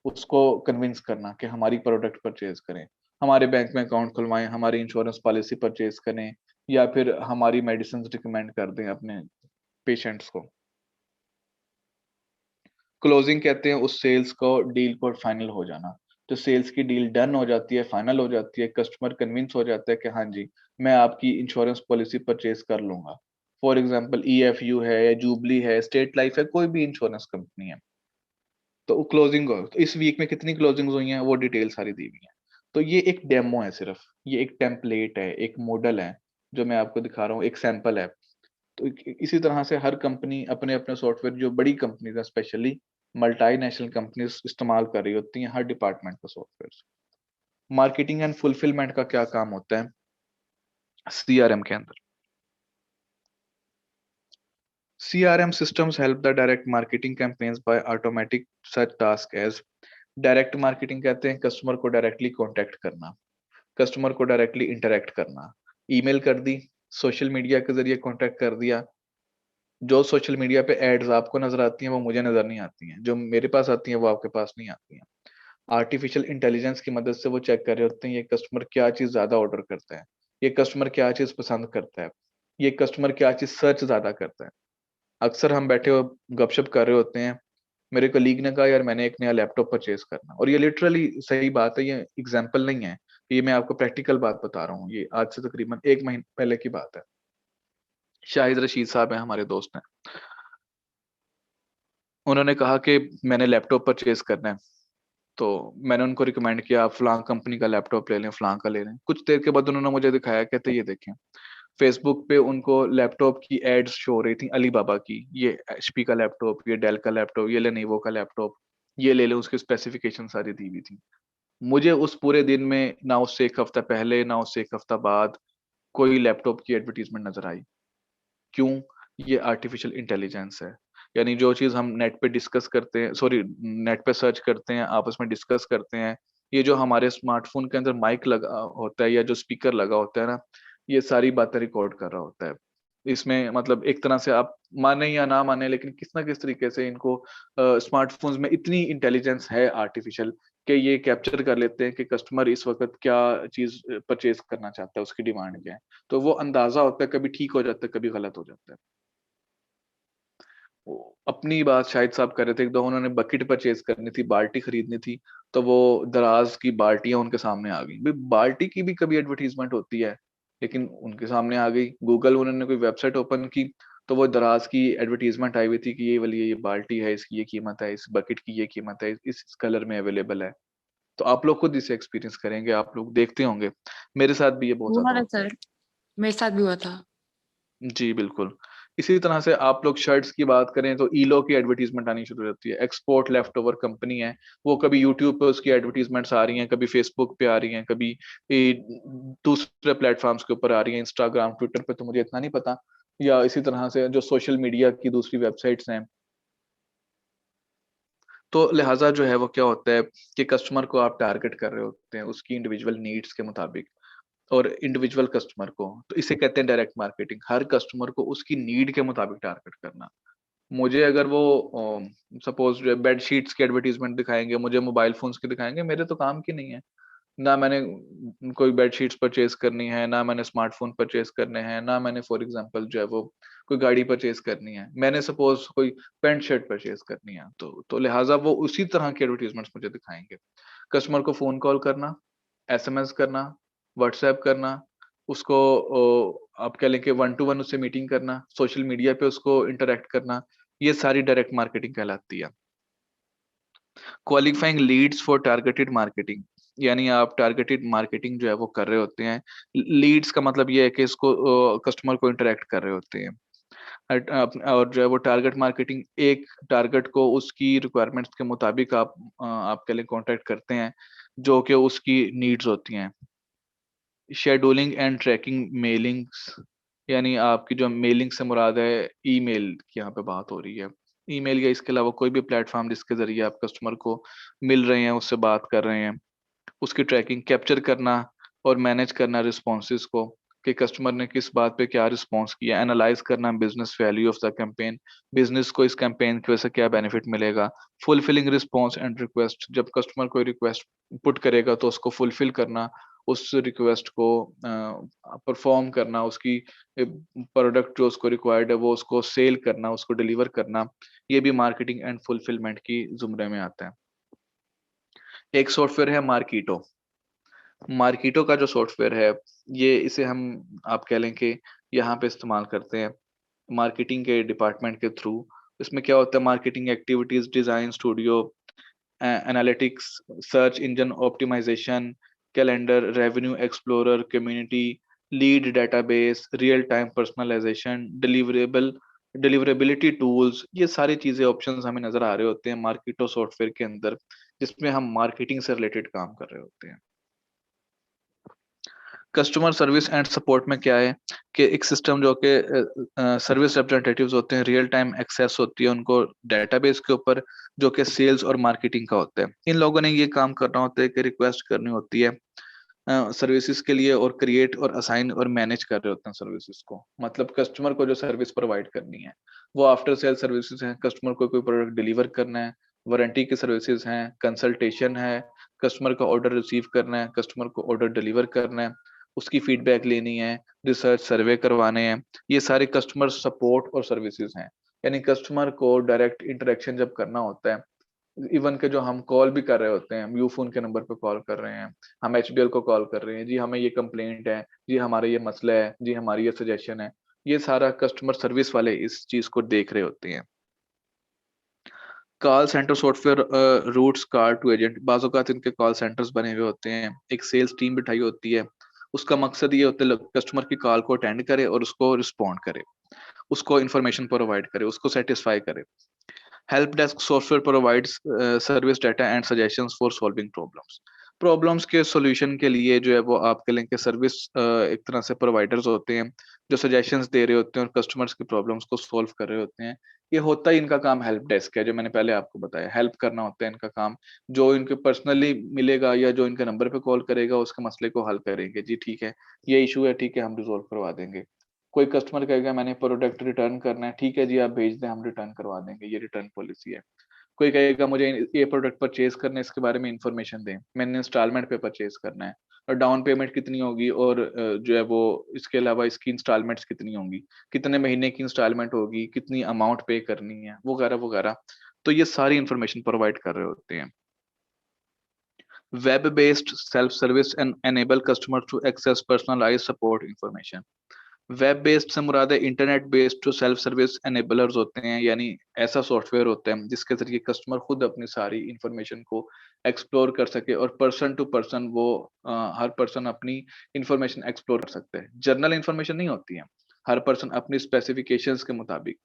उसको कन्विंस करना कि हमारी प्रोडक्ट परचेज करें, हमारे बैंक में अकाउंट खुलवाएं, हमारी इंश्योरेंस पॉलिसी परचेज करें, या फिर हमारी मेडिसिन रिकमेंड कर दें अपने पेशेंट्स को। क्लोजिंग कहते हैं उस सेल्स को, डील को फाइनल हो जाना। तो सेल्स की डील डन हो जाती है, फाइनल हो जाती है, कस्टमर कन्विंस हो जाता है कि हाँ जी मैं आपकी इंश्योरेंस पॉलिसी परचेज कर लूंगा। फॉर एग्जांपल EFU है या जूबली है, स्टेट लाइफ है, कोई भी इंश्योरेंस कंपनी है। तो क्लोजिंग हो, तो इस वीक में कितनी क्लोजिंग्स हुई हैं वो डिटेल सारी दी हुई है। तो ये एक डेमो है, सिर्फ ये एक टेम्पलेट है, एक मॉडल है जो मैं आपको दिखा रहा हूँ, एक सैंपल है। तो इसी तरह से हर कंपनी अपने अपने सॉफ्टवेयर, जो बड़ी कंपनीज है स्पेशली मल्टीनेशनल कंपनीज इस्तेमाल कर रही होती हैं हर डिपार्टमेंट का सॉफ्टवेयर। मार्केटिंग एंड फुलफिलमेंट का क्या काम होता है CRM के अंदर? CRM systems help the direct marketing campaigns by automatic such tasks as direct marketing कहते हैं कस्टमर को डायरेक्टली कांटेक्ट करना, कस्टमर को डायरेक्टली इंटरेक्ट करना, ईमेल कर दी, सोशल मीडिया के जरिए कांटेक्ट कर दिया। जो सोशल मीडिया पे एड्स आपको नजर आती हैं वो मुझे नजर नहीं आती हैं, जो मेरे पास आती हैं वो आपके पास नहीं आती हैं। आर्टिफिशियल इंटेलिजेंस की मदद से वो चेक कर रहे होते हैं ये कस्टमर क्या चीज ज्यादा ऑर्डर करता है, ये कस्टमर क्या चीज पसंद करता है, ये कस्टमर क्या चीज सर्च ज्यादा करता है। अक्सर हम बैठे हो गपशप कर रहे होते हैं, मेरे कलीग ने कहा यार मैंने एक नया लैपटॉप परचेज करना, और ये लिटरली सही बात है, ये एग्जाम्पल नहीं है, ये मैं आपको प्रैक्टिकल बात बता रहा हूँ, ये आज से तकरीबन 1 महीने पहले की बात है। शाहिद रशीद साहब हैं, हमारे दोस्त हैं, उन्होंने कहा कि मैंने लैपटॉप परचेज करना है। तो मैंने उनको रिकमेंड किया आप फलां कंपनी का लैपटॉप ले लें, फलां का ले लें। कुछ देर के बाद उन्होंने मुझे दिखाया, कहते ये देखें, फेसबुक पे उनको लैपटॉप की एड्स शो हो रही थी अली बाबा की, ये HP का लैपटॉप, ये डेल का लैपटॉप, ये लेनोवो का लैपटॉप, ये ले लें, उसकी स्पेसिफिकेशन सारी दी हुई थी। मुझे उस पूरे दिन में ना उससे एक हफ्ता पहले ना उससे एक हफ्ता बाद कोई लैपटॉप की एडवर्टीजमेंट नजर आई। क्यों? ये आर्टिफिशियल इंटेलिजेंस है। यानी जो चीज हम नेट पे डिस्कस करते हैं, सॉरी नेट पे सर्च करते हैं, आपस में डिस्कस करते हैं, ये जो हमारे स्मार्टफोन के अंदर माइक लगा होता है या जो स्पीकर लगा होता है ना, ये सारी बातें रिकॉर्ड कर रहा होता है। इसमें मतलब एक तरह से आप माने या ना माने, लेकिन किस ना किस तरीके से इनको स्मार्टफोन्स में इतनी इंटेलिजेंस है आर्टिफिशियल, कि ये कैप्चर कर लेते हैं कि कस्टमर इस वक्त क्या चीज परचेज करना चाहता है, उसकी डिमांड क्या है। तो वो अंदाजा होता है, कभी ठीक हो जाता है, कभी गलत हो जाता है। अपनी बात शाहिद साहब कर रहे थे, एक दो उन्होंने बकेट परचेज करनी थी, बाल्टी खरीदनी थी, तो वो दराज की बाल्टियां उनके सामने आ गई। भाई बाल्टी की भी कभी एडवर्टीजमेंट होती है, लेकिन उनके सामने आ गई। गूगल उन्होंने कोई वेबसाइट ओपन की तो वो दराज की एडवर्टीजमेंट आई हुई थी कि ये वाली ये बाल्टी है, इसकी ये कीमत है, इस बकेट की ये कीमत है, इस कलर में अवेलेबल है। तो आप लोग खुद इसे एक्सपीरियंस करेंगे, आप लोग देखते होंगे, मेरे साथ भी ये बहुत हुआ ज्यादा था होता है। सर, मेरे साथ भी हुआ था। जी बिल्कुल। इसी तरह से आप लोग शर्ट्स की बात करें तो ईलो की एडवर्टीजमेंट आनी शुरू हो जाती है। एक्सपोर्ट लेफ्ट ओवर कंपनी है, वो कभी यूट्यूब पे उसकी एडवर्टीजमेंट्स आ रही हैं, कभी फेसबुक पे आ रही हैं, कभी दूसरे प्लेटफॉर्म्स के ऊपर आ रही हैं, इंस्टाग्राम ट्विटर पे तो मुझे इतना नहीं पता, या इसी तरह से जो सोशल मीडिया की दूसरी वेबसाइट्स हैं। तो लिहाजा जो है वो क्या होता है कि कस्टमर को आप टारगेट कर रहे होते हैं उसकी इंडिविजुअल नीड्स के मुताबिक, और इंडिविजुअल कस्टमर को, तो इसे कहते हैं डायरेक्ट मार्केटिंग। हर कस्टमर को उसकी नीड के मुताबिक टारगेट करना। मुझे अगर वो सपोज बेड शीट्स की एडवर्टीजमेंट दिखाएंगे, मुझे मोबाइल फोन्स की दिखाएंगे, मेरे तो काम की नहीं है। ना मैंने कोई बेड शीट्स परचेज करनी है, ना मैंने स्मार्टफोन परचेज करने हैं, ना मैंने फॉर एग्जांपल जो है वो कोई गाड़ी परचेज करनी है, मैंने सपोज कोई पैंट शर्ट परचेज करनी है, तो लिहाजा वो उसी तरह की एडवर्टीजमेंट्स मुझे दिखाएंगे। कस्टमर को फोन कॉल करना, SMS करना, व्हाट्सएप करना, उसको आप कह लें कि 1 to 1 उससे मीटिंग करना, सोशल मीडिया पे उसको इंटरेक्ट करना, ये सारी डायरेक्ट मार्केटिंग कहलाती है। Qualifying leads for targeted marketing, यानी आप टारगेटेड मार्केटिंग जो है वो कर रहे होते हैं। लीड्स का मतलब ये है कि इसको कस्टमर को इंटरेक्ट कर रहे होते हैं। और जो है वो टारगेट मार्केटिंग, एक टारगेट को उसकी रिक्वायरमेंट्स के मुताबिक आपके लिए कॉन्टेक्ट करते हैं जो कि उसकी नीड्स होती हैं। शेड्यूलिंग एंड ट्रैकिंग मेलिंग्स, यानी आपकी जो मेलिंग से मुराद है ईमेल की यहाँ पे बात हो रही है। ईमेल या इसके अलावा कोई भी प्लेटफॉर्म जिसके जरिए आप कस्टमर को मिल रहे हैं, उससे बात कर रहे हैं, उसकी ट्रैकिंग, कैप्चर करना और मैनेज करना रिस्पॉन्सेज को, कि कस्टमर ने किस बात पे क्या रिस्पॉन्स किया, एनालाइज करना business value of the campaign, business को इस कैंपेन की वजह से क्या बेनिफिट मिलेगा, फुलफिलिंग रिस्पॉन्स एंड रिक्वेस्ट, जब कस्टमर कोई रिक्वेस्ट पुट करेगा तो उसको फुलफिल करना, उस रिक्वेस्ट को परफॉर्म करना, उसकी प्रोडक्ट जो उसको रिक्वायर्ड है वो उसको सेल करना, उसको डिलीवर करना, ये भी मार्केटिंग एंड फुलफिलमेंट की जुमरे में आता है। एक सॉफ्टवेयर है मार्कीटो। मार्कीटो का जो सॉफ्टवेयर है, ये इसे हम आप कह लें कि यहाँ पे इस्तेमाल करते हैं मार्केटिंग के डिपार्टमेंट के थ्रू। इसमें क्या होता है, marketing activities, design studio, analytics, search engine optimisation, calendar, revenue explorer, community, lead database, real time personalisation, deliverability tools, ये सारी चीजें ऑप्शंस हमें नजर आ रहे होते हैं मार्केटो सॉफ्टवेयर के अंदर, जिसमें हम मार्केटिंग से रिलेटेड काम कर रहे होते हैं। कस्टमर सर्विस एंड सपोर्ट में क्या है कि एक सिस्टम जो कि सर्विस रिप्रेजेंटेटिव्स होते हैं, रियल टाइम एक्सेस होती है उनको डेटाबेस के ऊपर, जो कि सेल्स और मार्केटिंग का होता है। इन लोगों ने ये काम करना होता है कि रिक्वेस्ट करनी होती है सर्विसेज के लिए, और क्रिएट और असाइन और मैनेज कर रहे होते हैं सर्विसेज को। मतलब कस्टमर को जो सर्विस प्रोवाइड करनी है वो आफ्टर सेल सर्विसेज है, कस्टमर को कोई प्रोडक्ट डिलीवर करना है, वारंटी की सर्विसेज हैं, कंसल्टेशन है, कस्टमर का ऑर्डर रिसीव करना है, कस्टमर को ऑर्डर डिलीवर करना है, उसकी फीडबैक लेनी है, रिसर्च सर्वे करवाने हैं, ये सारे कस्टमर सपोर्ट और सर्विसेज हैं। यानी कस्टमर को डायरेक्ट इंटरेक्शन जब करना होता है, इवन के जो हम कॉल भी कर रहे होते हैं, हम यूफोन के नंबर पे कॉल कर रहे हैं, हम एचडीएल को कॉल कर रहे हैं, जी हमें ये कंप्लेंट है, जी हमारा ये मसला है, जी हमारी ये सजेशन है, ये सारा कस्टमर सर्विस वाले इस चीज को देख रहे होते हैं। Call centre software routes call to agent, बाज़ औक़ात इनके कॉल सेंटर्स बने हुए होते हैं, एक सेल्स टीम बिठाई होती है, उसका मकसद ये होता है कस्टमर की कॉल को अटेंड करे और उसको रिस्पॉन्ड करे, उसको इन्फॉर्मेशन प्रोवाइड करे, उसको सेटिस्फाई करे। Help desk software provides service data and suggestions for solving problems. Problems के सॉल्यूशन के लिए जो है वो आपके लिंक के सर्विस एक तरह से प्रोवाइडर्स होते हैं जो सजेशंस दे रहे होते हैं और कस्टमर्स की प्रॉब्लम्स को सॉल्व कर रहे होते हैं। ये होता ही इनका काम हेल्प डेस्क है, जो मैंने पहले आपको बताया, हेल्प करना होता है इनका काम। जो इनके पर्सनली मिलेगा या जो इनके नंबर पे कॉल करेगा उसके मसले को हल करेंगे, जी ठीक है ये इशू है, ठीक है हम रिजोल्व करवा देंगे। कोई कस्टमर कहेगा मैंने प्रोडक्ट रिटर्न करना है, ठीक है जी आप भेज दें हम रिटर्न करवा देंगे, ये रिटर्न पॉलिसी है। कोई कहेगा मुझे ये प्रोडक्ट परचेज करना है, इसके बारे में इंफॉर्मेशन दें, मैंने इंस्टॉलमेंट पे परचेज करना है और डाउन पेमेंट कितनी होगी, और जो है वो इसके अलावा इसकी इंस्टॉलमेंट्स कितनी होंगी, कितने महीने की इंस्टॉलमेंट होगी, कितनी अमाउंट पे करनी है, वगैरह वगैरह। तो ये सारी इंफॉर्मेशन प्रोवाइड कर रहे होते हैं। Web based self service and enable customer to access personalised support information. Web based से मुराद है इंटरनेट बेस्ड जो सेल्फ सर्विस एनेबलर्स होते हैं, यानी ऐसा सॉफ्टवेयर होता है जिसके जरिए कस्टमर खुद अपनी सारी इंफॉर्मेशन को एक्सप्लोर कर सके और पर्सन टू पर्सन वो हर पर्सन अपनी इंफॉर्मेशन एक्सप्लोर कर सकते हैं। जर्नल इंफॉर्मेशन नहीं होती है, हर पर्सन अपनी स्पेसिफिकेशंस के मुताबिक।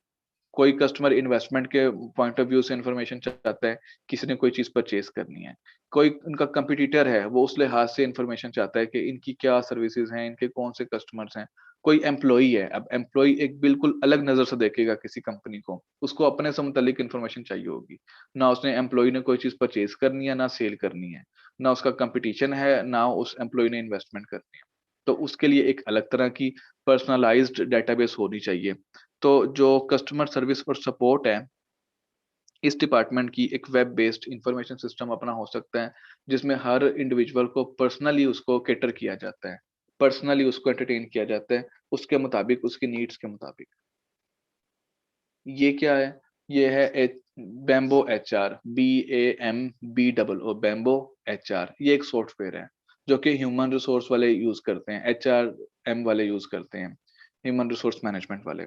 कोई कस्टमर इन्वेस्टमेंट के पॉइंट ऑफ व्यू से इंफॉर्मेशन चाहता है, किसी ने कोई चीज परचेज करनी है, कोई उनका कंपटीटर है वो उस लिहाज से इंफॉर्मेशन चाहता है कि इनकी क्या सर्विसेज हैं, इनके कौन से कस्टमर्स हैं। कोई एम्प्लॉई है, अब एम्प्लॉई एक बिल्कुल अलग नजर से देखेगा किसी कंपनी को, उसको अपने से मुतालिक इंफॉर्मेशन चाहिए होगी। ना उसने एम्प्लॉई ने कोई चीज परचेज करनी है, ना सेल करनी है, ना उसका कंपटीशन है, ना उस एम्प्लॉय ने इन्वेस्टमेंट करनी है। तो उसके लिए एक अलग तरह की पर्सनलाइज्ड डेटाबेस होनी चाहिए। तो जो कस्टमर सर्विस और सपोर्ट है, इस डिपार्टमेंट की एक वेब बेस्ड इंफॉर्मेशन सिस्टम अपना हो सकता है, जिसमें हर इंडिविजुअल को पर्सनली उसको कैटर किया जाता है, पर्सनली उसको एंटरटेन किया जाता है, उसके मुताबिक, उसकी नीड्स के मुताबिक। ये क्या है? ये है bamboo HR, BAMBOO, bamboo HR. ये एक सॉफ्टवेयर है जो कि ह्यूमन रिसोर्स वाले यूज करते हैं, HRM वाले यूज करते हैं, ह्यूमन रिसोर्स मैनेजमेंट वाले।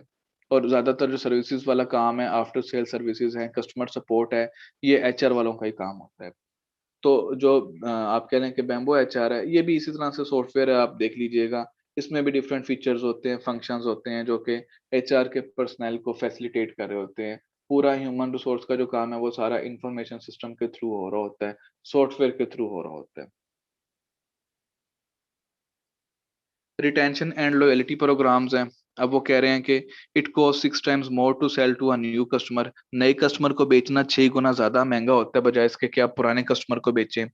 और ज्यादातर जो सर्विसेज वाला काम है, आफ्टर सेल सर्विसेज है, कस्टमर सपोर्ट है, ये HR वालों का ही काम होता है। तो जो आप कह रहे हैं कि बैम्बो HR है, ये भी इसी तरह से सॉफ्टवेयर है, आप देख लीजिएगा। इसमें भी डिफरेंट फीचर्स होते हैं, फंक्शंस होते हैं जो कि HR के पर्सनल को फैसिलिटेट कर रहे होते हैं। पूरा ह्यूमन रिसोर्स का जो काम है वो सारा इंफॉर्मेशन सिस्टम के थ्रू हो रहा होता है, सॉफ्टवेयर के थ्रू हो रहा होता है। रिटेंशन एंड लॉयल्टी प्रोग्राम्स हैं, अब वो कह रहे हैं कि it cost 6 times more to sell to a new customer. नए कस्टमर को बेचना 6 गुना ज्यादा महंगा होता है बजाय इसके कि आप पुराने कस्टमर को बेचें।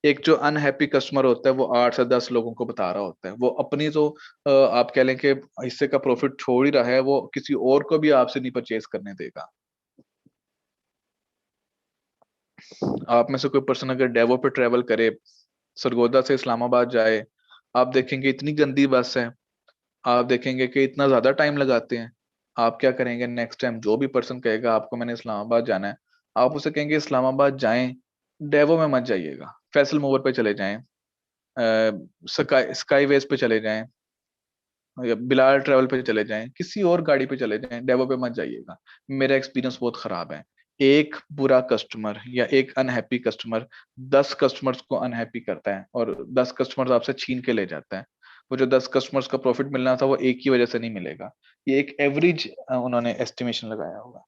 एक जो अनहैप्पी कस्टमर होता है वो 8 से 10 लोगों को बता रहा होता है, वो अपनी जो आप कह लें कि हिस्से का प्रॉफिट छोड़ ही रहा है, वो किसी और को भी आपसे नहीं परचेज करने देगा। आप में से कोई पर्सन अगर डेवो पे ट्रेवल करे, सरगोदा से इस्लामाबाद जाए, आप देखेंगे इतनी गंदी बस है, आप देखेंगे कि इतना ज्यादा टाइम लगाते हैं। आप क्या करेंगे नेक्स्ट टाइम, जो भी पर्सन कहेगा आपको मैंने इस्लामाबाद जाना है, आप उसे कहेंगे इस्लामाबाद जाएं, डेवो में मत जाइएगा, फैसल मूवर पे चले जाएं, स्काई वेज पे चले जाएं, या बिलाल ट्रेवल पे चले जाएं, किसी और गाड़ी पे चले जाएं, डेवो पे मत जाइएगा। मेरा एक्सपीरियंस बहुत खराब है। एक बुरा कस्टमर या एक अनहैप्पी कस्टमर 10 कस्टमर्स को अनहैप्पी करता है और 10 कस्टमर्स आपसे छीन के ले जाता है। वो जो 10 कस्टमर्स का प्रॉफिट मिलना था वो एक ही वजह से नहीं मिलेगा। ये एक एवरेज उन्होंने एस्टिमेशन लगाया होगा।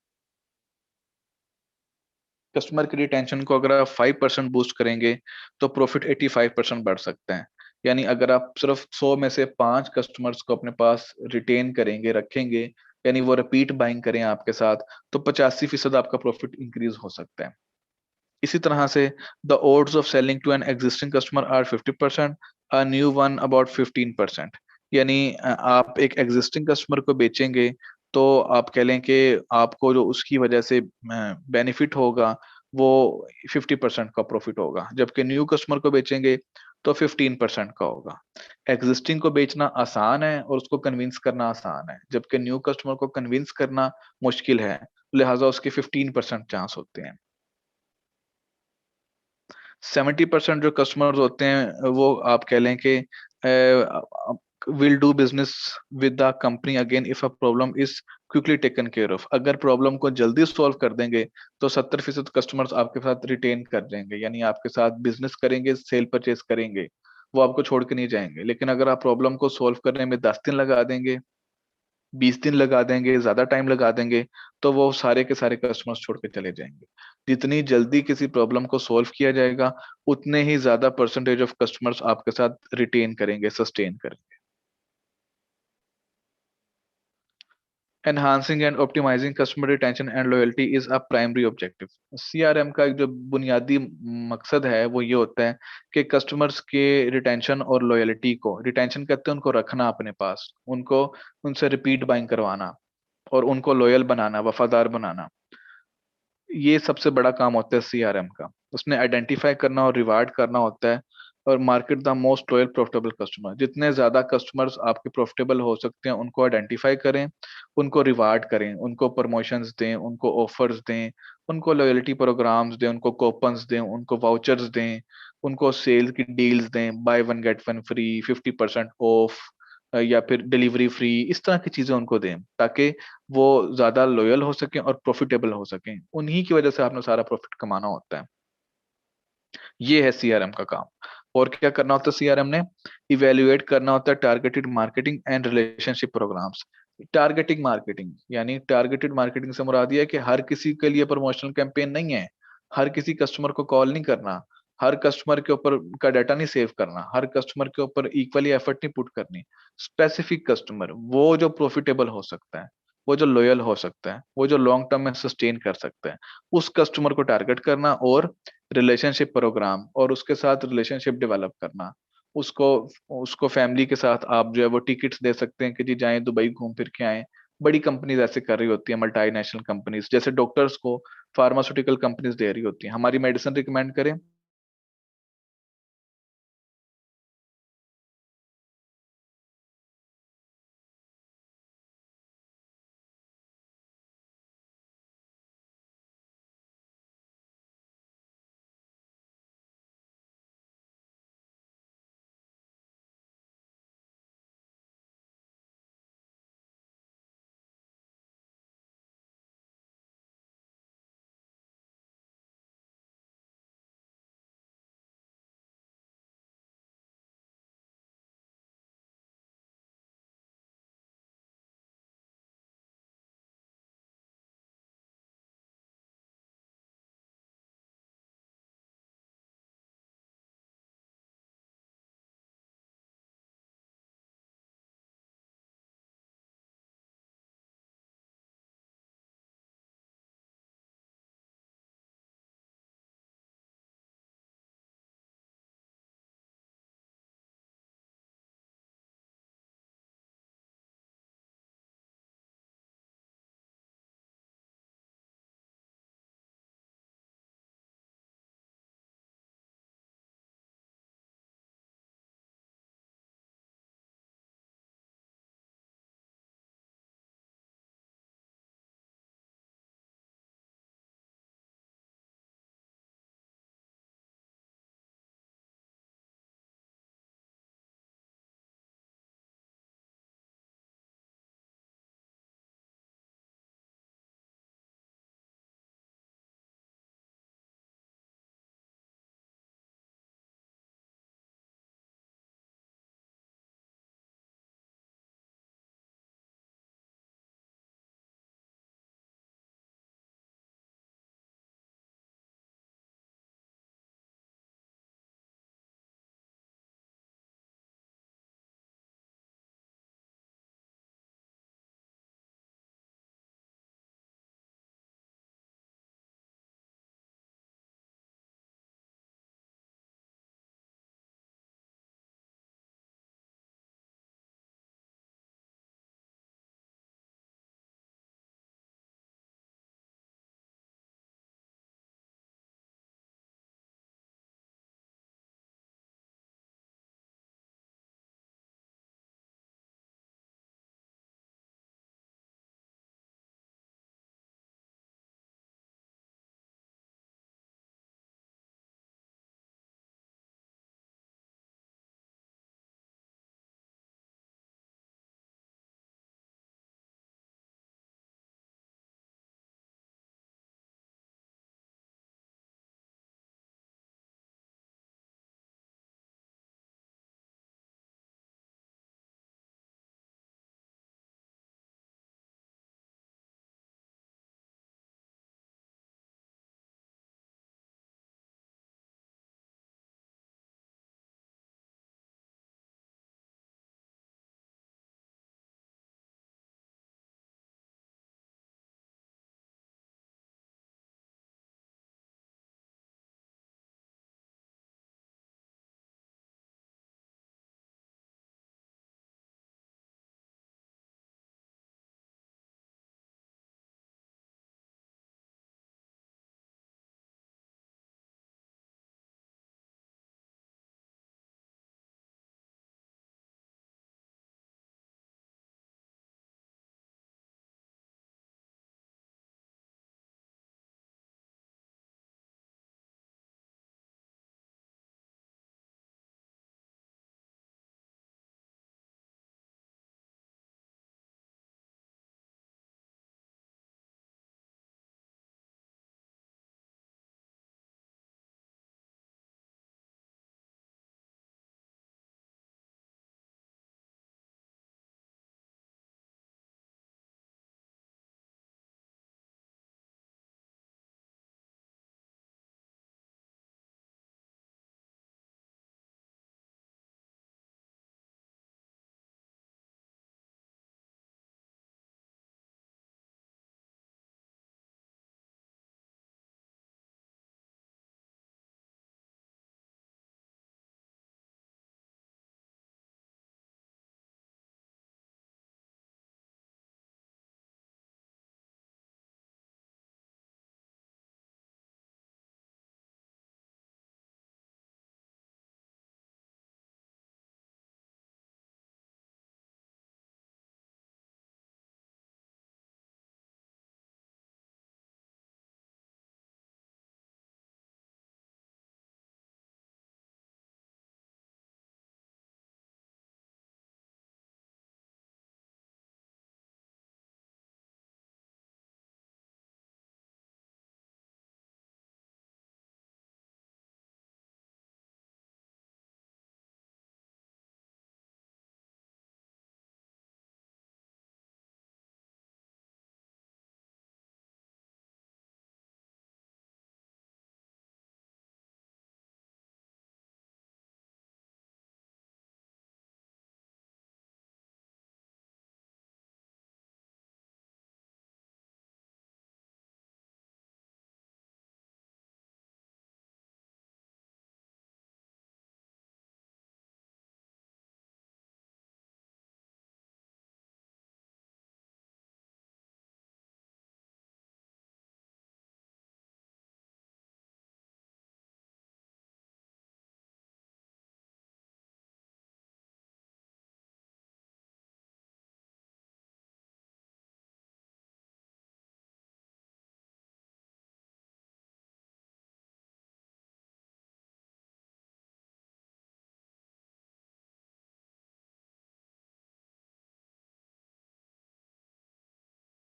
कस्टमर की रिटेंशन को अगर आप 5% बूस्ट करेंगे तो प्रॉफिट 85% बढ़ सकता है। यानी अगर आप सिर्फ 100 में से 5 कस्टमर्स को अपने पास रिटेन करेंगे, रखेंगे, यानी वो रिपीट बाइंग करें आपके साथ, तो 85% आपका प्रॉफिट इंक्रीज हो सकता है। इसी तरह से the odds of selling to an existing customer are 50%, a new one about 15%। यानी आप एक एग्जिस्टिंग कस्टमर को बेचेंगे तो आप कह लें कि आपको जो उसकी वजह से बेनिफिट होगा वो 50% का प्रॉफिट होगा, जबकि न्यू कस्टमर को बेचेंगे तो 15% का होगा। एग्जिस्टिंग को बेचना आसान है और उसको कन्विंस करना आसान है, जबकि न्यू कस्टमर को कन्विंस करना मुश्किल है, लिहाजा उसके 15% चांस होते हैं। 70% जो कस्टमर्स होते हैं वो आप कह लें कि will do business with the company again if a problem is quickly taken care of. अगर प्रॉब्लम को जल्दी सॉल्व कर देंगे तो 70% कस्टमर्स आपके साथ रिटेन कर देंगे, यानी आपके साथ बिजनेस करेंगे, सेल परचेज करेंगे, वो आपको छोड़ के नहीं जाएंगे। लेकिन अगर आप प्रॉब्लम को सॉल्व करने में 10 दिन लगा देंगे, 20 दिन लगा देंगे, ज्यादा टाइम लगा देंगे, तो वो सारे के सारे कस्टमर्स छोड़ के चले जाएंगे। जितनी जल्दी किसी प्रॉब्लम को सॉल्व किया जाएगा उतने ही ज्यादा परसेंटेज ऑफ कस्टमर्स आपके साथ रिटेन करेंगे, सस्टेन करेंगे। Enhancing and optimising customer retention and loyalty is a primary objective. CRM का एक जो बुनियादी मकसद है वो ये होता है कि कस्टमर्स के रिटेंशन और लॉयल्टी को, रिटेंशन कहते हैं उनको रखना अपने पास, उनको उनसे रिपीट बाइंग करवाना और उनको लॉयल बनाना, वफादार बनाना। ये सबसे बड़ा काम होता है सीआरएम का। उसने आइडेंटिफाई करना और रिवार्ड करना होता है और market the most loyal profitable customer. जितने ज्यादा कस्टमर्स आपके प्रॉफिटेबल हो सकते हैं उनको आइडेंटिफाई करें, उनको रिवार्ड करें, उनको प्रमोशंस दें, उनको ऑफर्स दें, उनको लॉयल्टी प्रोग्राम्स दें, उनको कूपन्स दें, उनको वाउचर्स दें, उनको सेल की डील्स दें, by one get one free, 50% of, या फिर डिलीवरी फ्री, इस तरह की चीजें उनको दें ताकि वो ज्यादा लॉयल हो सकें और प्रॉफिटेबल हो सकें। उन्हीं की वजह से आपने सारा प्रॉफिट कमाना होता है। ये है सीआरएम का काम। और क्या करना होता है सीआरएम ने? इवेल्युएट करना होता है targeted marketing and relationship programmes. Targeting marketing यानी टारगेटेड मार्केटिंग से मुराद ये है कि हर किसी के लिए प्रमोशनल कैंपेन नहीं है, हर किसी कस्टमर को कॉल नहीं करना, हर कस्टमर के ऊपर का डाटा नहीं सेव करना, हर कस्टमर के ऊपर इक्वली एफर्ट नहीं पुट करनी। स्पेसिफिक कस्टमर, वो जो प्रॉफिटेबल हो सकता है, वो जो लॉयल हो सकता है, वो जो लॉन्ग टर्म में सस्टेन कर सकता है, उस कस्टमर को टारगेट करना और रिलेशनशिप प्रोग्राम और उसके साथ रिलेशनशिप डेवलप करना। उसको उसको फैमिली के साथ आप जो है वो टिकट्स दे सकते हैं कि जी जाएं दुबई घूम फिर के आएं। बड़ी कंपनीज ऐसे कर रही होती है, मल्टीनेशनल कंपनीज, जैसे डॉक्टर्स को फार्मास्यूटिकल कंपनीज दे रही होती हैं, हमारी मेडिसिन रिकमेंड करें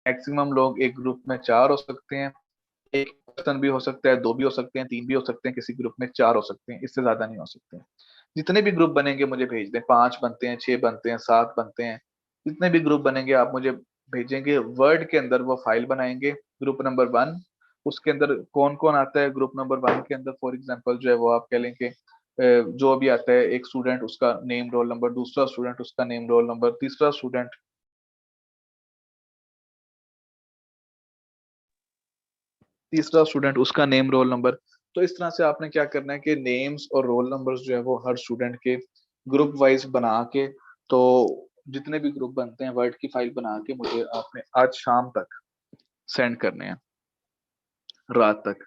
मैक्सिमम लोग एक ग्रुप में 4 हो सकते हैं, एक पर्सन भी हो सकता है, 2 भी हो सकते हैं, 3 भी हो सकते हैं, किसी ग्रुप में 4 हो सकते हैं, इससे ज्यादा नहीं हो सकते। जितने भी ग्रुप बनेंगे मुझे भेज दें, 5 बनते हैं, 6 बनते हैं, 7 बनते हैं, जितने भी ग्रुप बनेंगे आप मुझे भेजेंगे। वर्ड के अंदर वो फाइल बनाएंगे, ग्रुप नंबर 1, उसके अंदर कौन कौन आता है ग्रुप नंबर 1 के अंदर, फॉर एग्जांपल जो है वो आप कह लें कि जो भी आता है, एक स्टूडेंट उसका नेम रोल नंबर, दूसरा स्टूडेंट उसका नेम रोल नंबर, तीसरा स्टूडेंट उसका नेम रोल नंबर। तो इस तरह से आपने क्या करना है कि नेम्स और रोल नंबर्स जो है वो हर स्टूडेंट के ग्रुप वाइज बना के, तो जितने भी ग्रुप बनते हैं वर्ड की फाइल बना के मुझे आपने आज शाम तक सेंड करने हैं, रात तक।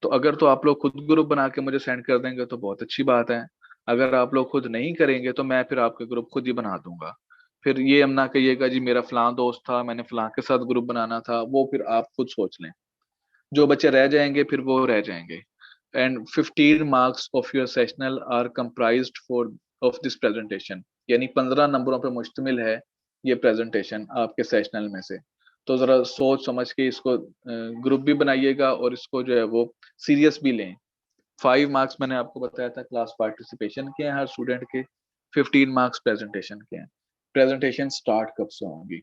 तो अगर तो आप लोग खुद ग्रुप बना के मुझे सेंड कर देंगे तो बहुत अच्छी बात है। अगर आप लोग खुद नहीं करेंगे तो मैं फिर आपके ग्रुप खुद ही बना दूंगा। फिर ये हम ना कहिएगा जी मेरा फलां दोस्त था, मैंने फलां के साथ ग्रुप बनाना था, वो फिर आप खुद सोच लें। जो बच्चे रह जाएंगे फिर वो रह जाएंगे। And 15 marks of your sessional are comprised for of this presentation, यानी 15 नंबरों पर मुश्तमिल है ये प्रेजेंटेशन आपके सेशनल में से। तो जरा सोच समझ के इसको ग्रुप भी बनाइएगा और इसको जो है वो सीरियस भी लें। 5 मार्क्स मैंने आपको बताया था क्लास पार्टिसिपेशन के हैं हर स्टूडेंट के, 15 मार्क्स प्रेजेंटेशन के हैं। प्रेजेंटेशन स्टार्ट कब से होंगी?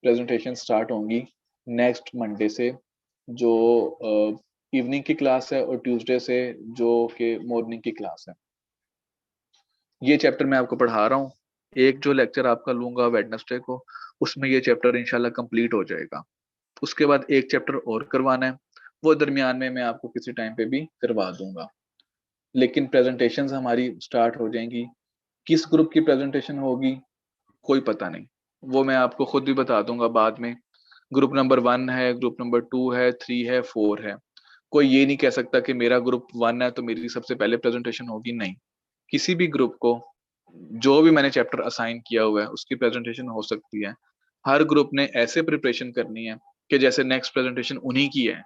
प्रेजेंटेशन स्टार्ट होंगी नेक्स्ट मंडे से, जो इवनिंग की क्लास है, और ट्यूसडे से जो कि मॉर्निंग की क्लास है। ये चैप्टर मैं आपको पढ़ा रहा हूँ, एक जो लेक्चर आपका लूंगा वेडनेसडे को, उसमें ये चैप्टर इंशाल्लाह कंप्लीट हो जाएगा। उसके बाद एक चैप्टर और करवाना है, वो दरमियान में मैं आपको किसी टाइम पे भी करवा दूंगा। लेकिन प्रेजेंटेशंस हमारी स्टार्ट हो जाएंगी। किस ग्रुप की प्रेजेंटेशन होगी कोई पता नहीं, वो मैं आपको खुद भी बता दूंगा बाद में। ग्रुप नंबर 1 है, ग्रुप नंबर 2 है, 3 है, 4 है। कोई ये नहीं कह सकता कि मेरा ग्रुप 1 है तो मेरी सबसे पहले प्रेजेंटेशन होगी, नहीं। किसी भी ग्रुप को जो भी मैंने चैप्टर असाइन किया हुआ है उसकी प्रेजेंटेशन हो सकती है। हर ग्रुप ने ऐसे प्रिपरेशन करनी है कि जैसे नेक्स्ट प्रेजेंटेशन उन्हीं की है,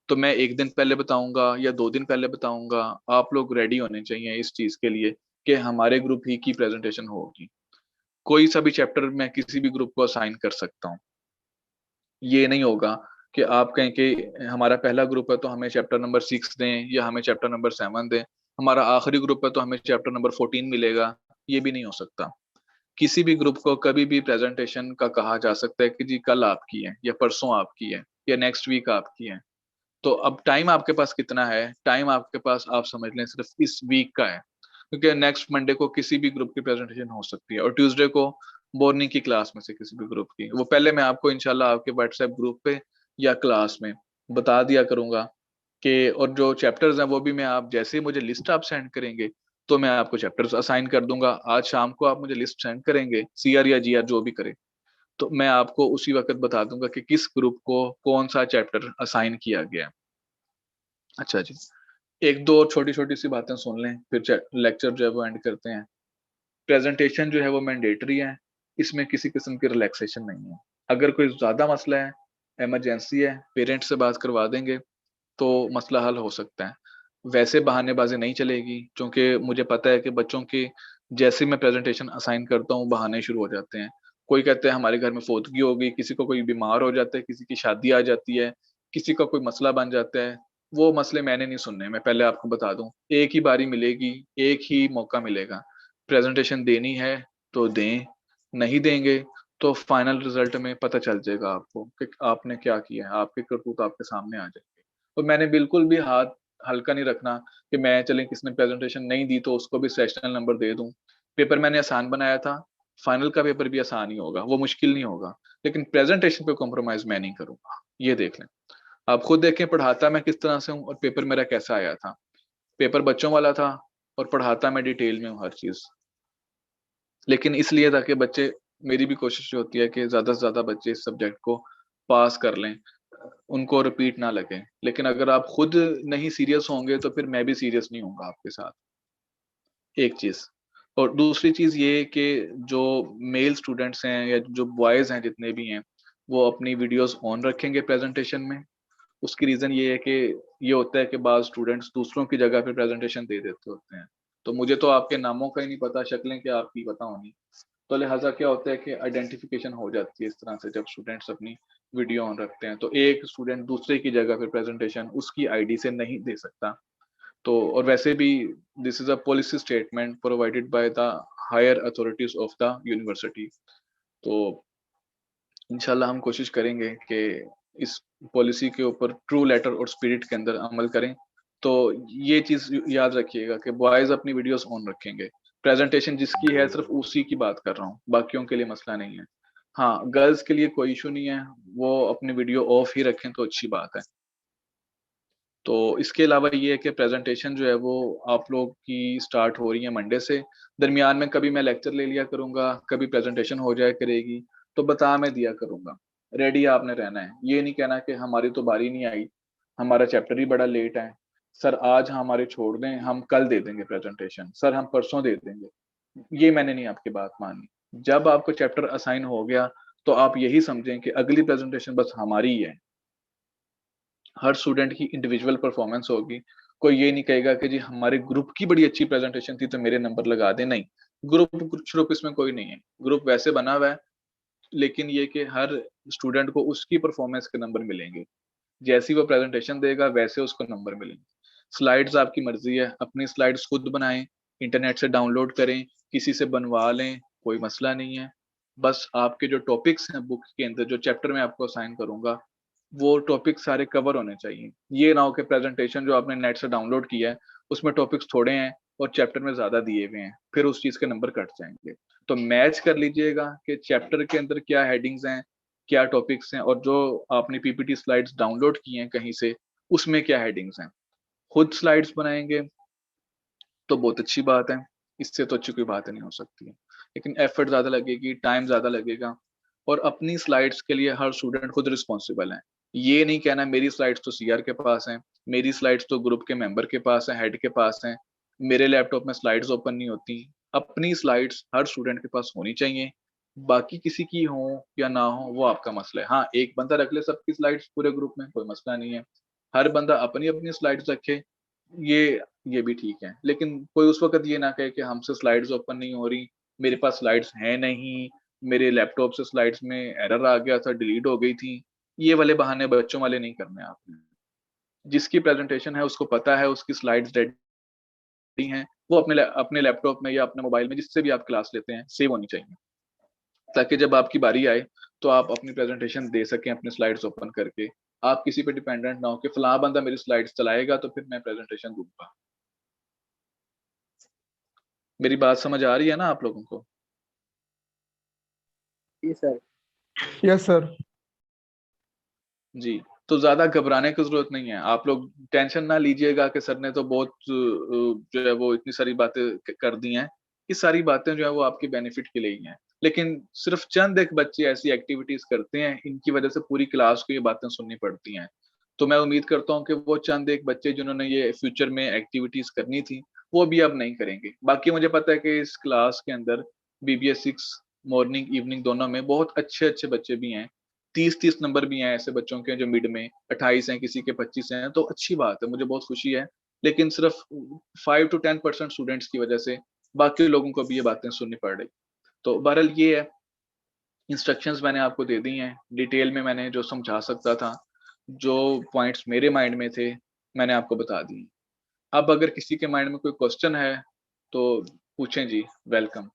तो मैं एक दिन पहले बताऊंगा या 2 दिन पहले बताऊंगा, आप लोग रेडी होने चाहिए इस चीज के लिए कि हमारे ग्रुप ही की प्रेजेंटेशन होगी। कोई सा भी चैप्टर मैं किसी भी ग्रुप को असाइन कर सकता हूँ। ये नहीं होगा कि आप कहें कि हमारा पहला ग्रुप है तो हमें चैप्टर नंबर 6 दें या हमें चैप्टर नंबर 7 दें, हमारा आखिरी ग्रुप है तो हमें चैप्टर नंबर 14 मिलेगा। ये भी नहीं हो सकता। किसी भी ग्रुप को कभी भी प्रेजेंटेशन का कहा जा सकता है कि जी कल आपकी है या परसों आपकी है या नेक्स्ट वीक आपकी है। तो अब टाइम आपके पास कितना है? टाइम आपके पास आप समझ लें सिर्फ इस वीक का है, क्योंकि नेक्स्ट मंडे को किसी भी ग्रुप की प्रेजेंटेशन हो सकती है और ट्यूसडे को मॉर्निंग की क्लास में से किसी भी ग्रुप की। वो पहले मैं आपको इंशाल्लाह आपके व्हाट्सएप ग्रुप पे या क्लास में बता दिया करूंगा कि, और जो चैप्टर्स हैं वो भी मैं, आप जैसे ही मुझे लिस्ट आप सेंड करेंगे तो मैं आपको चैप्टर्स असाइन कर दूंगा। आज शाम को आप मुझे लिस्ट सेंड करेंगे, सीआर या जीआर जो भी करे, तो मैं आपको उसी वक्त बता दूंगा कि किस ग्रुप को कौन सा चैप्टर असाइन किया गया है। अच्छा जी, एक दो छोटी छोटी सी बातें सुन लें फिर लेक्चर जो है वो एंड करते हैं। प्रेजेंटेशन जो है वो मैंडेटरी है, इसमें किसी किस्म की रिलैक्सेशन नहीं है। अगर कोई ज्यादा मसला है, इमरजेंसी है, पेरेंट्स से बात करवा देंगे तो मसला हल हो सकता है। वैसे बहानेबाजी नहीं चलेगी, क्योंकि मुझे पता है कि बच्चों की जैसे मैं प्रेजेंटेशन असाइन करता हूँ बहाने शुरू हो जाते हैं। कोई कहते हैं हमारे घर में फोतगी हो गई, किसी को कोई बीमार हो जाता है, किसी की शादी आ जाती है, किसी का कोई मसला बन जाता है। वो मसले मैंने नहीं सुनने, मैं पहले आपको बता दूं, एक ही बारी मिलेगी, एक ही मौका मिलेगा। प्रेजेंटेशन देनी है तो दें, नहीं देंगे तो फाइनल रिजल्ट में पता चल जाएगा आपको कि आपने क्या किया है, आपके करतूत आपके सामने आ जाएंगे। तो मैंने बिल्कुल भी हाथ हल्का नहीं रखना कि मैं चलें किसने प्रेजेंटेशन नहीं दी तो उसको भी सेशनल नंबर दे दूं। पेपर मैंने आसान बनाया था, फाइनल का पेपर भी आसान ही होगा, वो मुश्किल नहीं होगा, लेकिन प्रेजेंटेशन पे कॉम्प्रोमाइज मैं नहीं करूंगा। ये देख लें, आप खुद देखें पढ़ाता मैं किस तरह से हूँ और पेपर मेरा कैसा आया था। पेपर बच्चों वाला था और पढ़ाता मैं डिटेल में हूँ हर चीज, लेकिन इसलिए ताकि बच्चे, मेरी भी कोशिश होती है कि ज्यादा से ज्यादा बच्चे इस सब्जेक्ट को पास कर लें, उनको रिपीट ना लगे। लेकिन अगर आप खुद नहीं सीरियस होंगे तो फिर मैं भी सीरियस नहीं होऊंगा आपके साथ, एक चीज। और दूसरी चीज ये कि जो मेल स्टूडेंट्स हैं या जो बॉयज हैं जितने भी हैं, वो अपनी वीडियोस ऑन रखेंगे प्रेजेंटेशन में। उसकी रीजन ये है कि ये होता है कि बाद स्टूडेंट्स दूसरों की जगह पे प्रेजेंटेशन दे देते होते हैं, तो मुझे तो आपके नामों का ही नहीं पता, शक्लें क्या आपकी पता होनी, तो लिहाजा क्या होता है कि आइडेंटिफिकेशन हो जाती है इस तरह से जब स्टूडेंट्स अपनी वीडियो ऑन रखते हैं। तो एक स्टूडेंट दूसरे की जगह पे प्रेजेंटेशन उसकी आईडी से नहीं दे सकता। तो और वैसे भी this is a policy statement provided by the higher authorities of the university. तो इंशाल्लाह हम कोशिश करेंगे कि इस पॉलिसी के ऊपर ट्रू लेटर और स्पिरिट के अंदर अमल करें। तो ये चीज याद रखिएगा कि बॉयज अपनी वीडियोस ऑन रखेंगे, प्रेजेंटेशन जिसकी है सिर्फ उसी की बात कर रहा हूँ, बाकियों के लिए मसला नहीं है। हाँ, गर्ल्स के लिए कोई इशू नहीं है, वो अपनी वीडियो ऑफ ही रखें तो अच्छी बात है। तो इसके अलावा ये है कि प्रेजेंटेशन जो है वो आप लोग की स्टार्ट हो रही है मंडे से। दरमियान में कभी मैं लेक्चर ले लिया करूंगा, कभी प्रेजेंटेशन हो जाया करेगी, तो बता मैं दिया करूंगा। रेडी आपने रहना है, ये नहीं कहना कि हमारी तो बारी नहीं आई, हमारा चैप्टर ही बड़ा लेट है, सर आज हमारे छोड़ दें, हम कल दे देंगे प्रेजेंटेशन, सर हम परसों दे देंगे। ये मैंने नहीं आपकी बात मानी। जब आपको चैप्टर असाइन हो गया तो आप यही समझें कि अगली प्रेजेंटेशन बस हमारी ही है। हर स्टूडेंट की इंडिविजुअल परफॉर्मेंस होगी। कोई ये नहीं कहेगा कि जी हमारे ग्रुप की बड़ी अच्छी प्रेजेंटेशन थी तो मेरे नंबर लगा दे, नहीं। ग्रुप इसमें कोई नहीं है, ग्रुप वैसे बना हुआ है, लेकिन ये कि हर स्टूडेंट को उसकी परफॉर्मेंस के नंबर मिलेंगे। जैसी वो प्रेजेंटेशन देगा वैसे उसको नंबर मिलेंगे। स्लाइड्स आपकी मर्जी है, अपनी स्लाइड्स खुद बनाएं, इंटरनेट से डाउनलोड करें, किसी से बनवा लें, कोई मसला नहीं है। बस आपके जो टॉपिक्स हैं बुक के अंदर, जो चैप्टर मैं आपको असाइन करूंगा, वो टॉपिक सारे कवर होने चाहिए। ये ना हो कि प्रेजेंटेशन जो आपने नेट से डाउनलोड किया है उसमें टॉपिक्स थोड़े हैं और चैप्टर में ज्यादा दिए हुए हैं, फिर उस चीज के नंबर कट जाएंगे। तो मैच कर लीजिएगा कि चैप्टर के अंदर क्या हेडिंग्स हैं, क्या टॉपिक्स हैं, और जो आपने पीपीटी स्लाइड्स डाउनलोड की हैं कहीं से, उसमें क्या हेडिंग्स हैं। खुद स्लाइड्स बनाएंगे तो बहुत अच्छी बात है, इससे तो अच्छी कोई बात नहीं हो सकती है, लेकिन एफर्ट ज्यादा लगेगी, टाइम ज्यादा लगेगा। और अपनी स्लाइड्स के लिए हर स्टूडेंट खुद रिस्पॉन्सिबल है। ये नहीं कहना मेरी स्लाइड्स तो सीआर के पास हैं, मेरी स्लाइड्स तो ग्रुप के मेंबर के पास है, हेड के पास हैं, मेरे लैपटॉप में स्लाइड्स ओपन नहीं होती। अपनी स्लाइड्स हर स्टूडेंट के पास होनी चाहिए, बाकी किसी की हो या ना हो वो आपका मसला है। हाँ, एक बंदा रख ले सबकी स्लाइड्स पूरे ग्रुप में, कोई मसला नहीं है। हर बंदा अपनी अपनी स्लाइड्स रखे, ये ये भी ठीक है, लेकिन कोई उस वक्त ये ना कहे कि हमसे स्लाइड्स ओपन नहीं हो रही, मेरे पास स्लाइड्स हैं नहीं, मेरे लैपटॉप से स्लाइड्स में एरर आ गया था, डिलीट हो गई थी। ये वाले बहाने बच्चों वाले नहीं करने आपने। जिसकी प्रेजेंटेशन है उसको पता है उसकी स्लाइड्स रेडी हैं, वो अपने लैपटॉप में या अपने मोबाइल में जिससे भी आप क्लास लेते हैं सेव होनी चाहिए, ताकि जब आपकी बारी आए तो आप अपनी प्रेजेंटेशन दे सकें अपने स्लाइड्स ओपन करके। आप किसी पे डिपेंडेंट ना हो कि फलां बंदा मेरी स्लाइड्स चलाएगा तो फिर मैं प्रेजेंटेशन दूंगा। मेरी बात समझ आ रही है ना आप लोगों को? जी सर। Yes sir. जी, तो ज्यादा घबराने की जरूरत नहीं है। आप लोग टेंशन ना लीजिएगा कि सर ने तो बहुत जो है वो इतनी सारी बातें कर दी हैं। ये सारी बातें जो है वो आपके बेनिफिट के लिए ही हैं, लेकिन सिर्फ चंद एक बच्चे ऐसी एक्टिविटीज करते हैं, इनकी वजह से पूरी क्लास को ये बातें सुननी पड़ती हैं। तो मैं उम्मीद करता हूँ कि वो चंद एक बच्चे जिन्होंने ये फ्यूचर में एक्टिविटीज करनी थी वो भी अब नहीं करेंगे। बाकी मुझे पता है कि इस क्लास के अंदर बीबीएस 6 मॉर्निंग इवनिंग दोनों में बहुत अच्छे अच्छे बच्चे भी हैं। 30-30 नंबर भी हैं ऐसे बच्चों के जो मिड में 28 हैं, किसी के 25 हैं, तो अच्छी बात है, मुझे बहुत खुशी है। लेकिन सिर्फ 5 to 10% स्टूडेंट्स की वजह से बाकी लोगों को भी ये बातें सुननी पड़ रही। तो बहरहाल ये है, इंस्ट्रक्शंस मैंने आपको दे दी हैं, डिटेल में मैंने जो समझा सकता था, जो पॉइंट्स मेरे माइंड में थे, मैंने आपको बता दिए। अब अगर किसी के माइंड में कोई क्वेश्चन है तो पूछें जी, वेलकम।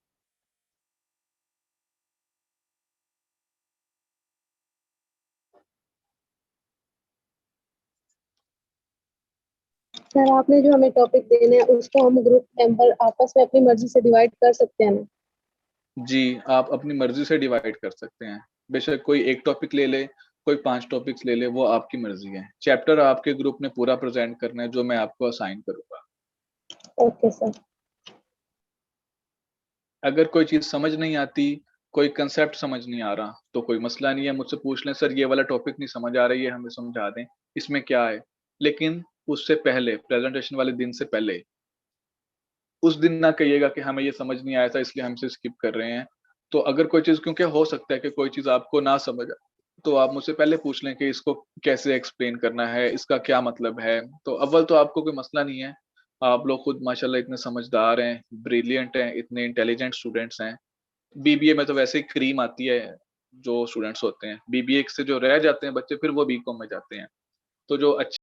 सर आपने जो हमें टॉपिक देना है उसको हम ग्रुप मेंबर आपस में अपनी मर्जी से डिवाइड कर सकते हैं ना? जी, आप अपनी मर्जी से डिवाइड कर सकते हैं। बेशक कोई एक टॉपिक ले ले, कोई 5 टॉपिक्स ले ले, वो आपकी मर्जी है। चैप्टर आपके ग्रुप ने पूरा प्रेजेंट करना है जो मैं आपको असाइन करूंगा। Okay sir. अगर कोई चीज समझ नहीं आती, कोई कंसेप्ट समझ नहीं आ रहा, तो कोई मसला नहीं है, मुझसे पूछ लें, सर ये वाला टॉपिक नहीं समझ आ रही है, हमें समझा दें, इसमें क्या है। लेकिन उससे पहले, प्रेजेंटेशन वाले दिन से पहले, उस दिन ना कहिएगा कि हमें ये समझ नहीं आया था इसलिए हम इसे स्किप कर रहे हैं। तो अगर कोई चीज, क्योंकि हो सकता है कि कोई चीज आपको ना समझ आए, तो आप मुझसे पहले पूछ लें कि इसको कैसे एक्सप्लेन करना है, इसका क्या मतलब है। तो अव्वल तो आपको कोई मसला नहीं है, आप लोग खुद माशाल्लाह इतने समझदार हैं, ब्रिलियंट हैं, इतने इंटेलिजेंट स्टूडेंट्स हैं, बीबीए में तो वैसे ही क्रीम आती है, जो स्टूडेंट्स होते हैं। बीबीए से जो रह जाते हैं बच्चे फिर वो बीकॉम में जाते हैं। तो जो अच्छे